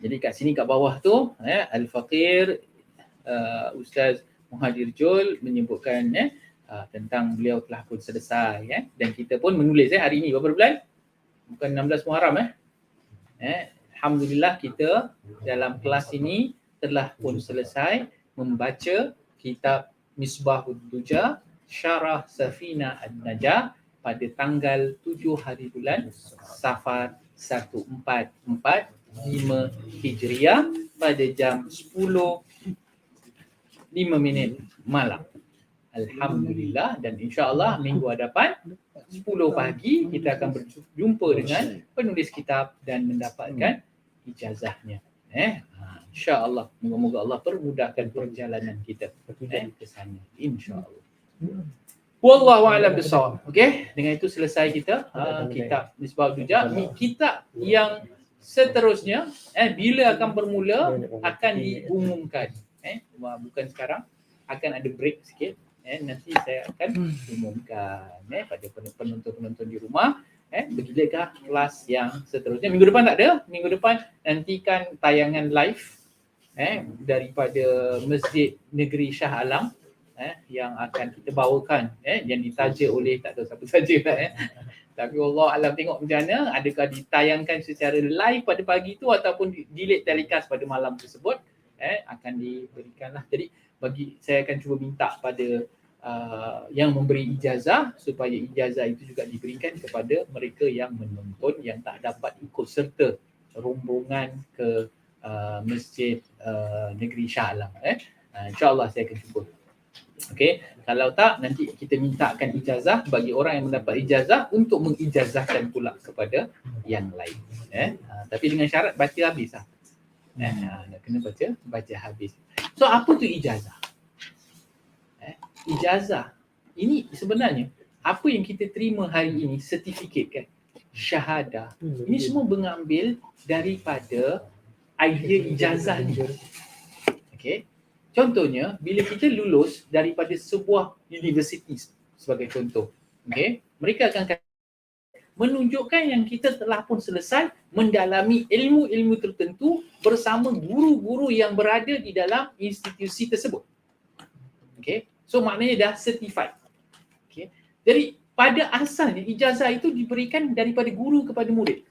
Jadi kat sini kat bawah tu Al-Faqir Ustaz Muhadir Jul menyebutkan tentang beliau telah pun selesai dan kita pun menulis hari ini berapa bulan? Bukan 16 Muharram Alhamdulillah kita dalam kelas ini telah pun selesai membaca kitab Misbahud Duja Syarah Safina An-Najah pada tanggal 7 hari bulan Safar 1445 Hijriah pada jam 10:05 malam. Alhamdulillah, dan insya-Allah minggu hadapan 10 pagi kita akan berjumpa dengan penulis kitab dan mendapatkan ijazahnya. InsyaAllah. Moga-moga Allah permudahkan perjalanan kita ke sana. InsyaAllah. Wallahu a'lam bissawab. Okey, dengan itu selesai kita kitab Misbahud Duja. Kitab yang seterusnya bila akan bermula akan diumumkan. Bukan sekarang, akan ada break sikit. Nanti saya akan umumkan pada penonton-penonton di rumah. Begilakah kelas yang seterusnya. Minggu depan tak ada. Minggu depan nantikan tayangan live daripada Masjid Negeri Shah Alam yang akan kita bawakan yang ditaja oleh tak tahu siapa saja tapi Allah alam tengok macam mana, adakah ditayangkan secara live pada pagi tu ataupun delete telecast pada malam tersebut akan diberikanlah. Jadi saya akan cuba minta pada yang memberi ijazah supaya ijazah itu juga diberikan kepada mereka yang menonton yang tak dapat ikut serta rombongan ke Masjid Negeri Shah Alam. InsyaAllah saya akan cuba. Okey, kalau tak nanti kita mintakan ijazah bagi orang yang mendapat ijazah untuk mengijazahkan pula kepada yang lain. Tapi dengan syarat baca habis lah. Kena baca habis. So apa tu ijazah? Ijazah ini sebenarnya apa yang kita terima hari ini, sertifikat kan, syahadah. Ini semua mengambil daripada idea ijazah ni. Okey. Contohnya bila kita lulus daripada sebuah universiti sebagai contoh, okey, mereka akan menunjukkan yang kita telah pun selesai mendalami ilmu-ilmu tertentu bersama guru-guru yang berada di dalam institusi tersebut. Okey. So maknanya dah certified. Okey. Jadi pada asalnya ijazah itu diberikan daripada guru kepada murid,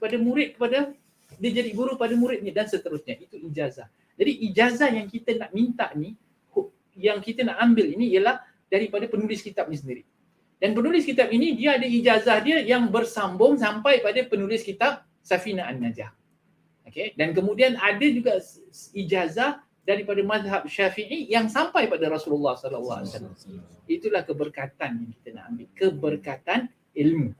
kepada dia jadi guru pada muridnya dan seterusnya. Itu ijazah. Jadi ijazah yang kita nak minta ni, yang kita nak ambil ini ialah daripada penulis kitab ni sendiri. Dan penulis kitab ini dia ada ijazah dia yang bersambung sampai pada penulis kitab Safina An-Najah. Okey, dan kemudian ada juga ijazah daripada mazhab Syafi'i yang sampai pada Rasulullah sallallahu alaihi wasallam. Itulah keberkatan yang kita nak ambil, keberkatan ilmu.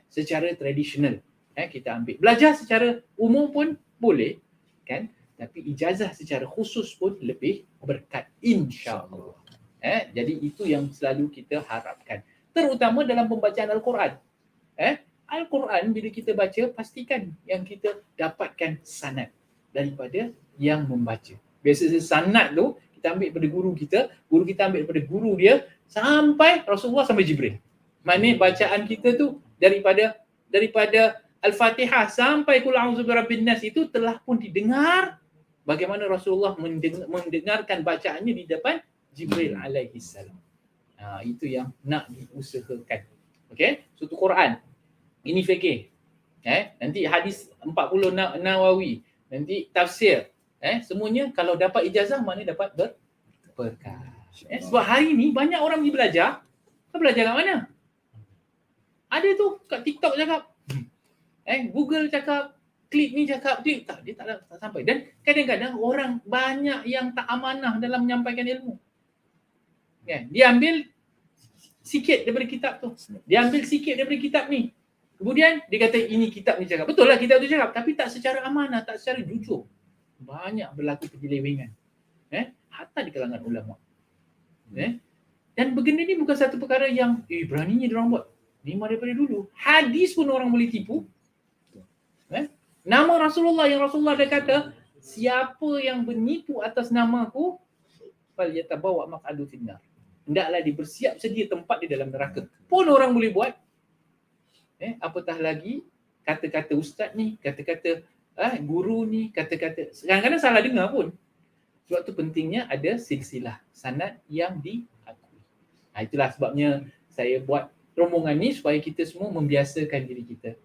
Secara tradisional kita ambil. Belajar secara umum pun boleh kan, tapi ijazah secara khusus pun lebih berkat insya-Allah. Jadi itu yang selalu kita harapkan, terutama dalam pembacaan Al-Quran. Al-Quran bila kita baca, pastikan yang kita dapatkan sanad daripada yang membaca. Biasanya sanad tu kita ambil daripada guru kita ambil daripada guru dia sampai Rasulullah sampai Jibril. Maknanya bacaan kita tu daripada Al-Fatihah sampai Qul a'udzu birabbin nas itu telah pun didengar bagaimana Rasulullah mendengarkan bacaannya di depan Jibril alaihi salam. Itu yang nak diusahakan. Okey, so tu Quran. Ini fikih. Nanti hadis 40 Nawawi, nanti tafsir. Semuanya kalau dapat ijazah mana dapat berkah. Sebab hari ni banyak orang pergi belajar. Kau belajar kat mana? Ada tu kat TikTok cakap. Google cakap, klik ni cakap, dia tak sampai. Dan kadang-kadang orang banyak yang tak amanah dalam menyampaikan ilmu. Dia ambil sikit daripada kitab tu. Dia ambil sikit daripada kitab ni. Kemudian dia kata ini kitab ni cakap. Betul lah kitab tu cakap, tapi tak secara amanah, tak secara jujur. Banyak berlaku penyelewengan. Hatta di kalangan ulama. Dan begini ni bukan satu perkara yang beraninya diorang buat. Memang daripada dulu. Hadis pun orang boleh tipu. Nama Rasulullah yang Rasulullah dah kata, siapa yang bernipu atas namaku, falyatabawa maq'adu finnar. Hendaklah dia bersiap sedia tempat di dalam neraka. Pun orang boleh buat. Apatah lagi kata-kata ustaz ni, kata-kata guru ni, kata-kata kadang-kadang salah dengar pun. Sebab tu pentingnya ada silsilah sanad yang diakui. Itulah sebabnya saya buat rombongan ni supaya kita semua membiasakan diri kita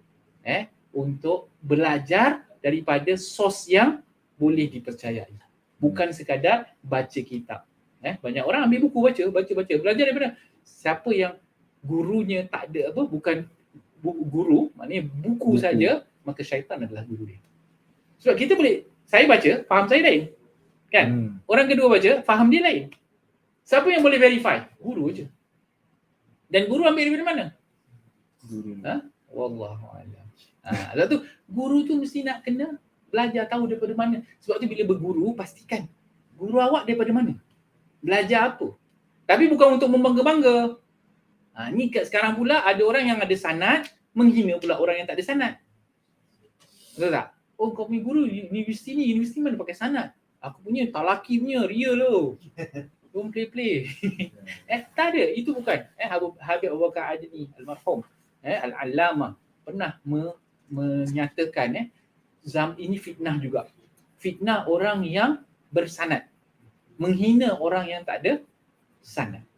untuk belajar daripada sos yang boleh dipercayai. Bukan sekadar baca kitab. Banyak orang ambil buku baca, belajar daripada siapa yang gurunya tak ada bukan guru, maknanya buku saja, maka syaitan adalah guru dia. Sebab kita boleh, saya baca, faham saya lain. Kan? Orang kedua baca, faham dia lain. Siapa yang boleh verify? Guru je. Dan guru ambil daripada mana? Guru. Wallahu a'lam. Lepas tu guru tu mesti nak kena belajar tahu daripada mana. Sebab tu bila berguru pastikan guru awak daripada mana? Belajar apa? Tapi bukan untuk membangga-bangga. Ni kat sekarang pula ada orang yang ada sanad menghina pula orang yang tak ada sanad. Betul tak? Oh kau punya guru universiti mana pakai sanad? Aku punya talaki punya real lo. Don't play. Tak ada, itu bukan. Habib Abu Bakar Adni almarhum, al-allamah pernah menyatakan ini fitnah juga. Fitnah orang yang bersanad, menghina orang yang tak ada sanad.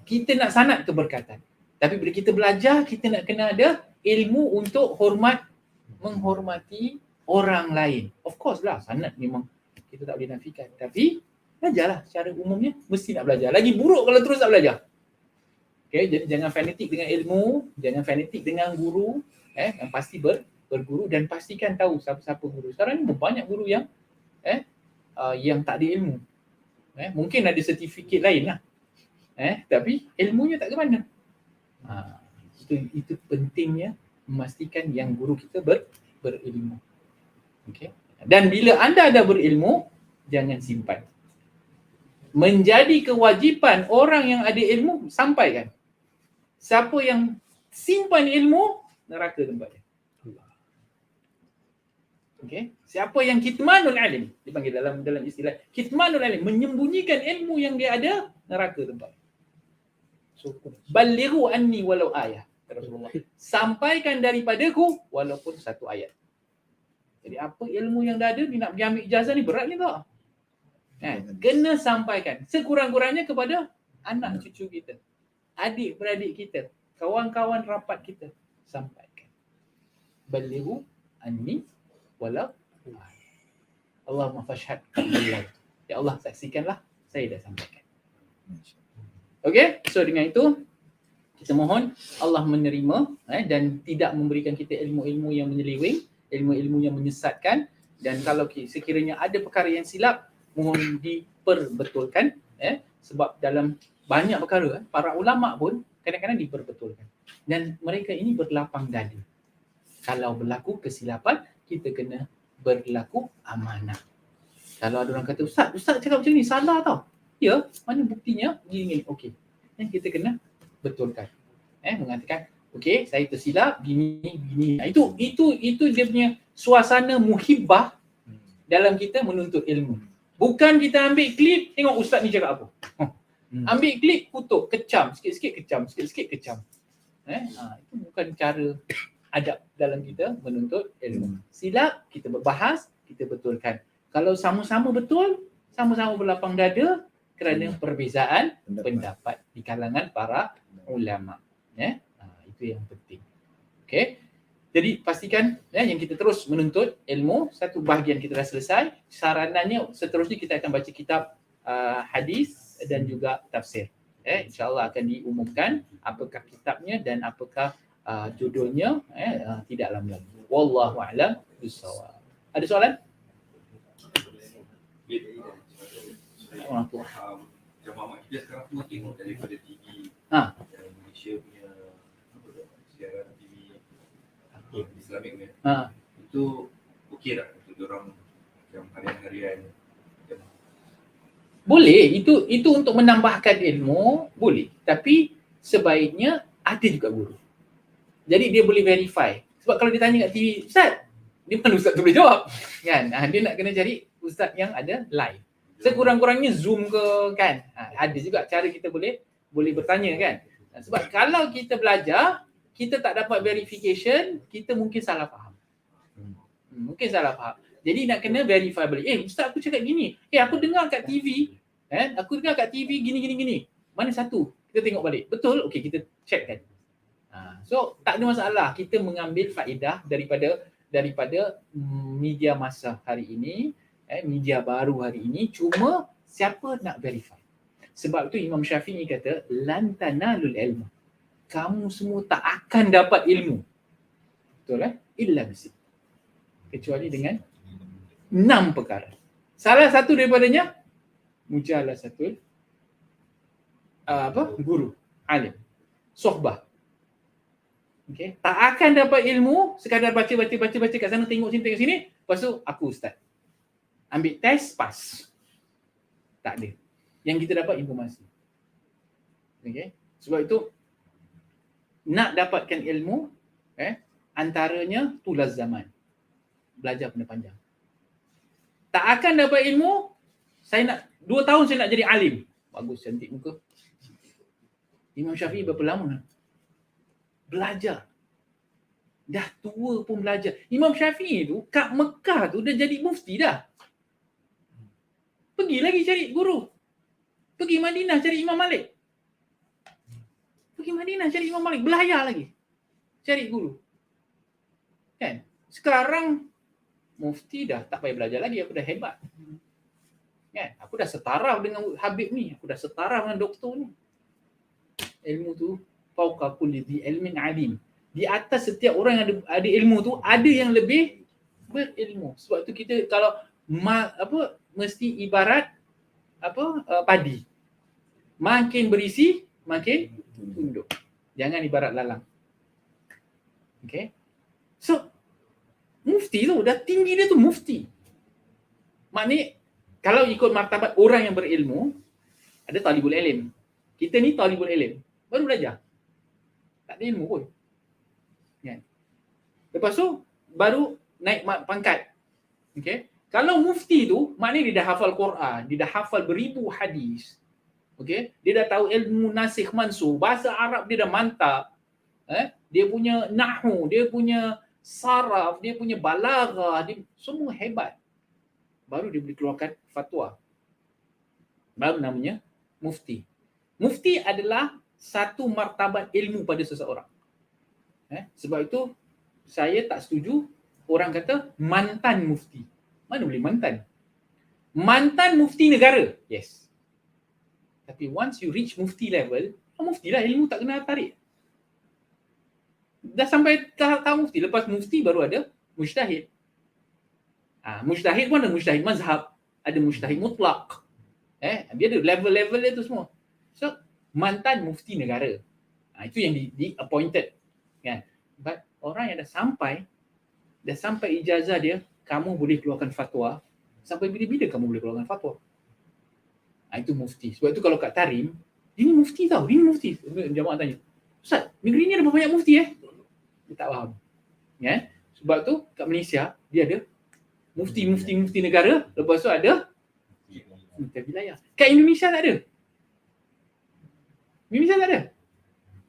Kita nak sanad keberkatan. Tapi bila kita belajar, kita nak kena ada ilmu untuk menghormati orang lain. Of course lah, sanad memang kita tak boleh nafikan. Tapi belajarlah secara umumnya, mesti nak belajar. Lagi buruk kalau terus tak belajar. Jadi jangan fanatik dengan ilmu, jangan fanatik dengan guru. Yang pasti berguru dan pastikan tahu siapa-siapa guru. Sekarang ni banyak guru yang yang tak ada ilmu. Mungkin ada sertifikat lain lah. Tapi ilmunya tak ke mana. Itu pentingnya memastikan yang guru kita berilmu. Dan bila anda dah berilmu, jangan simpan. Menjadi kewajipan orang yang ada ilmu, sampaikan. Siapa yang simpan ilmu, neraka tempatnya. Siapa yang kitmanul alim, dipanggil dalam istilah kitmanul alim, menyembunyikan ilmu yang dia ada, neraka tempatnya. Balighu anni walau ayah. Rasulullah, sampaikan daripadaku walaupun satu ayat. Jadi apa ilmu yang dah ada, ni nak pergi ambil ijazah ni berat ni tak? Kena sampaikan sekurang-kurangnya kepada anak cucu kita, adik-beradik kita, kawan-kawan rapat kita, sampaikan. Balighu anni walau Allahumma fashhad billah. Ya Allah, saksikanlah saya dah sampaikan. So dengan itu kita mohon Allah menerima dan tidak memberikan kita ilmu-ilmu yang menyeleweng, ilmu-ilmu yang menyesatkan. Dan kalau sekiranya ada perkara yang silap, mohon diperbetulkan. Sebab dalam banyak perkara, para ulama pun kadang-kadang diperbetulkan. Dan mereka ini berlapang dada. Kalau berlaku kesilapan, kita kena berlaku amanah. Kalau ada orang kata, Ustaz cakap macam ni, salah tau. Ya, mana buktinya? Gini. Okey. Dan kita kena betulkan. Mengatakan, okey, saya tersilap gini. Itu dia punya suasana muhibbah dalam kita menuntut ilmu. Bukan kita ambil klip, tengok ustaz ni cakap apa. Ambil klip, kutuk, kecam, sikit-sikit kecam. Itu bukan cara adab dalam kita menuntut ilmu. Silap, kita berbahas, kita betulkan. Kalau sama-sama betul, sama-sama berlapang dada kerana perbezaan Pendapat. pendapat di kalangan para ulama. Ya, itu yang penting. Okey. Jadi pastikan yang kita terus menuntut ilmu, satu bahagian kita dah selesai. Saranannya seterusnya kita akan baca kitab hadis dan juga tafsir. InsyaAllah akan diumumkan apakah kitabnya dan apakah judulnya, tidak lama lagi. Wallahu a'lam bissawab. Ada soalan? Macam mamak kita sekarang semua tengok daripada TV yang Malaysia punya siaran TV Islamic ni. Itu okey tak untuk diorang macam harian-harian? Boleh, itu untuk menambahkan ilmu, boleh. Tapi sebaiknya ada juga guru. Jadi dia boleh verify. Sebab kalau dia tanya kat TV, Ustaz, dia mana Ustaz tu boleh jawab? Kan? Dia nak kena cari Ustaz yang ada live. Sekurang-kurangnya Zoom ke kan. Ada juga cara kita boleh bertanya kan. Sebab kalau kita belajar, kita tak dapat verification, kita mungkin salah faham. Mungkin salah faham. Jadi nak kena verify balik. Ustaz aku cakap gini. Aku dengar kat TV. Aku dengar kat TV gini. Mana satu? Kita tengok balik. Betul? Okey, kita check kan. So tak ada masalah. Kita mengambil faedah daripada media masa hari ini. Media baru hari ini. Cuma siapa nak verify? Sebab tu Imam Syafi'i kata, lan tanalul ilmu. Kamu semua tak akan dapat ilmu. Betul illa bisid. Kecuali dengan 6 perkara. Salah satu daripadanya mujalasatul guru, alim, sohbah. Okey, tak akan dapat ilmu sekadar baca kat sana, tengok sini. Lepas tu aku ustaz. Ambil test pass. Tak ada. Yang kita dapat informasi. Okey. Sebab itu nak dapatkan ilmu antaranya tulas zaman. Belajar benda panjang. Tak akan dapat ilmu, saya nak 2 tahun saya nak jadi alim. Bagus, cantik muka. Imam Syafi'i berapa lama? Belajar. Dah tua pun belajar. Imam Syafi'i tu kat Mekah tu dah jadi mufti dah. Pergi lagi cari guru. Pergi Madinah cari Imam Malik. Belayar lagi. Cari guru. Kan? Sekarang mufti dah tak payah belajar lagi, aku dah hebat. Kan? Aku dah setara dengan Habib ni, aku dah setara dengan doktor ni. Ilmu tu fauqa kulli dhi ilmin alim. Di atas setiap orang yang ada ilmu tu ada yang lebih berilmu. Sebab tu kita kalau mesti ibarat padi. Makin berisi makin tunduk. Jangan ibarat lalang. Okay? So mufti tu dah tinggi, dia tu mufti. Maknanya kalau ikut martabat orang yang berilmu, ada talibul ilm. Kita ni talibul ilm, baru belajar. Tak ada ilmu pun. Kan? Lepas tu baru naik pangkat. Okay? Kalau mufti tu, maknanya dia dah hafal Quran, dia dah hafal beribu hadis. Okay? Dia dah tahu ilmu nasikh mansukh, bahasa Arab dia dah mantap. Dia punya nahwu, dia punya saraf, dia punya balaghah, dia semua hebat. Baru dia boleh keluarkan fatwa. Baru namanya mufti. Mufti adalah satu martabat ilmu pada seseorang. Sebab itu saya tak setuju orang kata mantan mufti. Mana boleh mantan? Mantan mufti negara. Yes. Tapi once you reach mufti level, mufti lah, ilmu tak kena tarik. Dah sampai tahap mufti. Lepas mufti baru ada mujtahid. Mujtahid pun ada mujtahid mazhab, ada mujtahid mutlak. Dia ada level-level dia tu semua. So mantan mufti negara. Itu yang di appointed. Kan? But orang yang dah sampai ijazah dia, kamu boleh keluarkan fatwa. Sampai bila-bila kamu boleh keluarkan fatwa? Itu mufti. Sebab itu kalau kat Tarim, dia ni mufti tau, dia ni mufti. Jamaah tanya, Ustaz, negeri ni ada berapa banyak mufti Dia tak faham. Sebab tu kat Malaysia, dia ada mufti negara, lepas tu ada mufti wilayah. Kat Indonesia tak ada.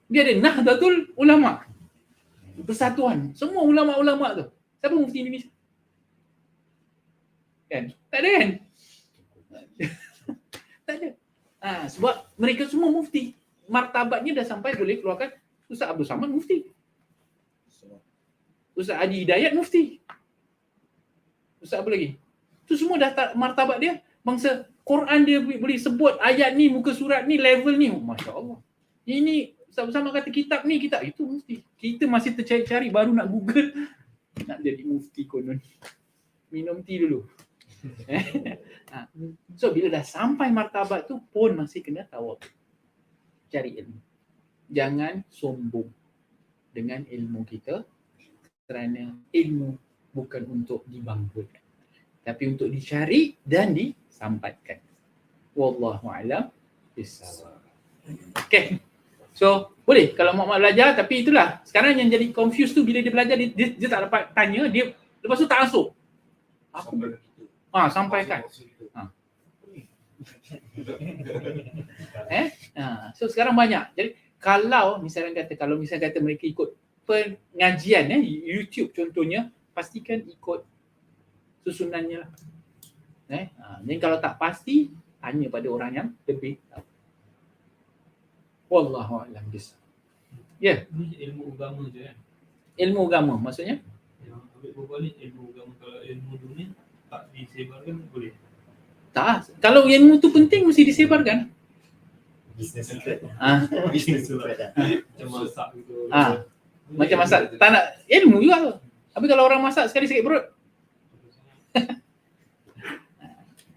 Dia ada Nahdlatul Ulama. Persatuan. Semua ulama-ulama tu. Siapa mufti Indonesia? Kan? Tak ada kan? Sebab mereka semua mufti. Martabatnya dah sampai boleh keluarkan Ustaz Abdul Samad mufti. Ustaz Haji Hidayat mufti. Ustaz apa lagi? Itu semua dah martabat dia. Bangsa Quran dia boleh sebut ayat ni, muka surat ni, level ni. Masya Allah. Ini Ustaz Abdul Samad kata kitab ni, kitab itu mufti. Kita masih tercari-cari baru nak Google. Nak jadi mufti konon. Minum tea dulu. So bila dah sampai martabat tu pun masih kena tawakal. Cari ilmu. Jangan sombong dengan ilmu kita, kerana ilmu bukan untuk dibanggakan, tapi untuk dicari dan disampaikan. Wallahu a'lam bissawab. Okay. So, boleh kalau mak belajar, tapi itulah sekarang yang jadi confused tu bila dia belajar dia tak dapat tanya, dia lepas tu tak masuk. Aku sampaikan. So sekarang banyak. Jadi kalau misalnya kata mereka ikut pengajian YouTube contohnya, pastikan ikut susunannya lah. Jadi kalau tak pasti, tanya pada orang yang lebih tahu. Wallahu a'lam bishawab. Ya. Ini ilmu agama je kan? Ilmu agama maksudnya? Yang ambil berbual ni ilmu agama. Kalau ilmu dunia tak disebarkan boleh? Tak. Kalau ilmu tu penting mesti disebarkan. Business secret. Business secret. Macam masak gitu. Macam masak. Tak nak ilmu juga tu. Tapi kalau orang masak sekali sakit perut.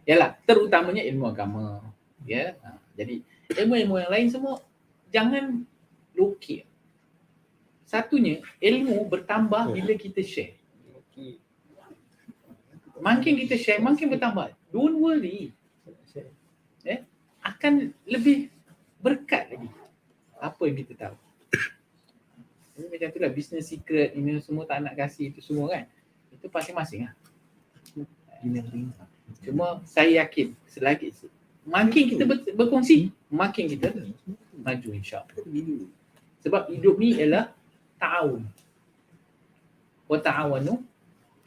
Yalah, terutamanya ilmu agama. Ya. Jadi ilmu-ilmu yang lain semua jangan lokek. Satunya, ilmu bertambah bila kita share. Makin kita share, makin bertambah. Don't worry. Akan lebih berkat lagi apa yang kita tahu. Ini macam itulah business secret, ini semua tak nak kasih itu semua kan. Itu masing-masing lah. Cuma saya yakin selagi makin kita berkongsi, makin kita maju insya-Allah. Sebab hidup ni ialah ta'awun. Wa ta'awanu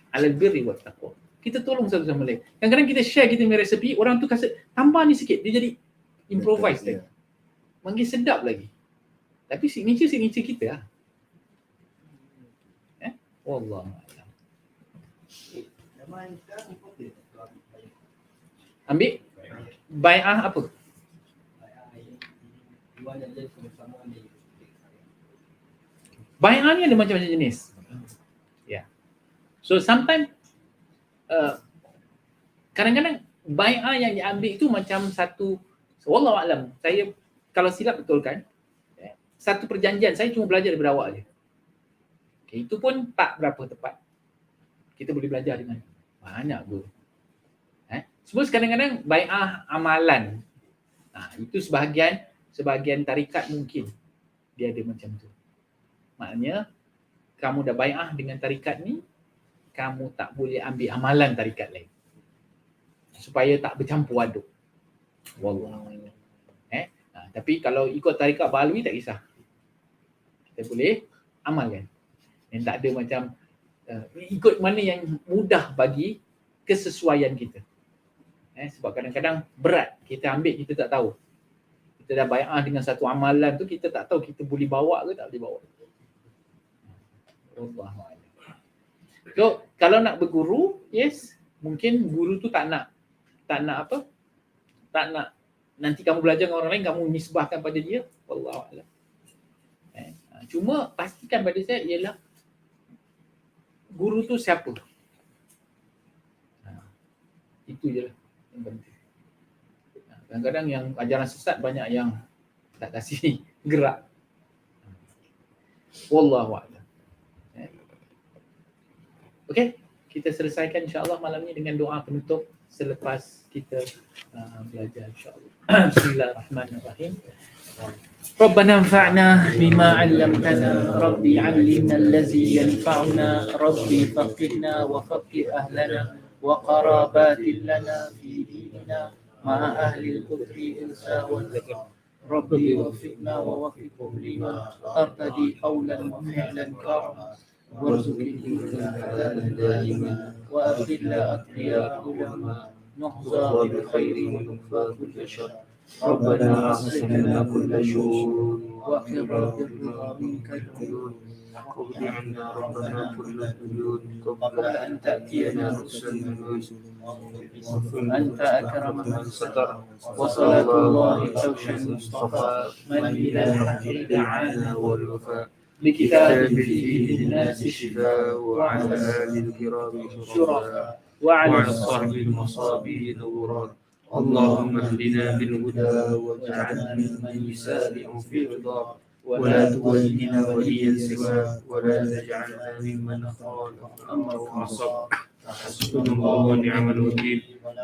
'alal birri wat taqwa. Kita tolong satu sama lain. Kadang-kadang kita share kita punya resepi, orang tu kasih tambah ni sikit, dia jadi improvise lagi. Makin sedap lagi. Tapi signature kita lah. Wallahu a'lam. Ambil bai'ah apa? Bai'ah ni ada macam-macam jenis. Ya. So sometimes kadang-kadang bai'ah yang diambil itu macam satu, wallahu a'lam, saya kalau silap betulkan, satu perjanjian, saya cuma belajar daripada awak je. Okay, itu pun tak berapa tepat. Kita boleh belajar dengan banyak guru. Semua kadang-kadang bai'ah amalan. Itu sebahagian tarikat mungkin dia ada macam tu. Maknanya kamu dah bai'ah dengan tarikat ni, kamu tak boleh ambil amalan tarikat lain. Supaya tak bercampur aduk. Wallahu a'lam. Tapi kalau ikut tarikat Balawi tak kisah. Kita boleh amalkan. Yang tak ada macam ikut mana yang mudah bagi kesesuaian kita. Sebab kadang-kadang berat kita ambil, kita tak tahu. Kita dah bai'ah dengan satu amalan tu, kita tak tahu kita boleh bawa ke tak boleh bawa. Wallahu a'lam. So, kalau nak berguru, yes, mungkin guru tu tak nak nanti kamu belajar dengan orang lain, kamu nisbahkan pada dia. Wallahu a'lam. Cuma pastikan pada saya ialah guru tu siapa. Itu je lah yang penting. Kadang-kadang yang ajaran sesat banyak yang tak kasih gerak. Wallahu a'lam. Okey, kita selesaikan insya-Allah malam ni dengan doa penutup selepas kita belajar insya-Allah. Bismillahirrahmanirrahim. ربنا انفعنا بما علمتنا ربي علمنا الذي ينفعنا ربي فقهنا وفقه أهلنا وقرابات لنا في ديننا مع أهل الكفر إنسا والذكر ربي وفقنا ووفقهم لما أرتدي قولا وفعلا كرما وارزقني حلالا دائما وأبدل أتقياء علما نحظى بالخير ونكفى كل شر ربنا أحسن لنا كل شؤون وأخبر بالرضا منك العيون واقض عنا ربنا كل الديون قبل أن تأتينا رسل أنت أكرم من ستر وصلاة الله توشى المصطفى من إلى الحق دعانا والوفاء بكتاب فيه للناس شفاء وعلى آل الكرام شرفاء وعلى الصحب المصابي نورا اللهم اهدنا بالهدى واجعلنا ممن يسارع في رضاك ولا تولنا وليا سواك ولا تجعلنا ممن خالف امرك وعصاك حسبنا الله ونعم الوكيل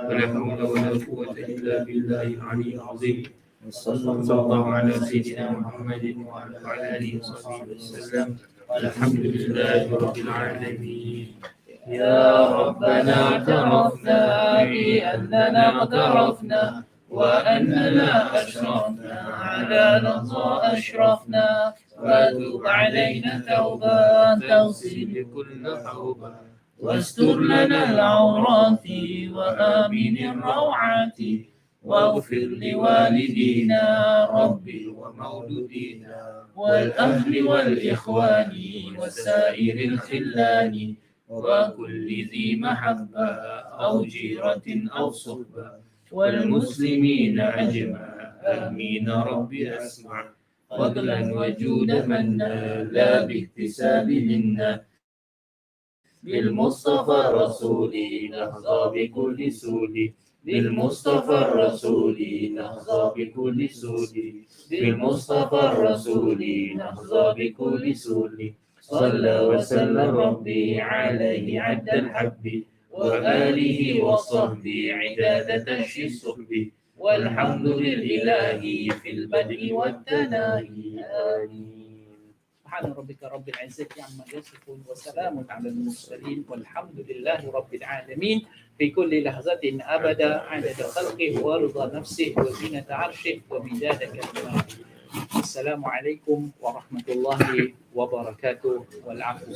ولا حول ولا قوه الا بالله العلي العظيم صلى الله على سيدنا محمد وعلى اله وصحبه وسلم الحمد لله رب العالمين. يا ربنا اعترفنا بأننا اقترفنا وأننا أشرفنا على لظى أشرفنا وتب علينا توبة تغسل كل حوبة واستر لنا العورات وآمن الروعات واغفر لوالدينا ربي ومولودينا والأهل والإخوان وسائر الخلان وكل ذي محبة أو جيرة أو صحبة والمسلمين أجمع آمين ربي أسمع فضلا وجود منا لا باكتساب منا بالمصطفى الرسول نحظى بكل سود بالمصطفى الرسول نحظى بكل سود بالمصطفى الرسول نحظى بكل سود صلى وسلم ربي عليه عد الحب وآله وصحبه عداد تشي الصحب والحمد لله في البدء والتناهي آمين. سبحان ربك رب العزة عما يصفون وسلام على المرسلين والحمد لله رب العالمين في كل لحظة أبدا عدد خلقه ورضا نفسه وزينة عرشه ومداد كلماته. السلام عليكم ورحمة الله وبركاته والعفو.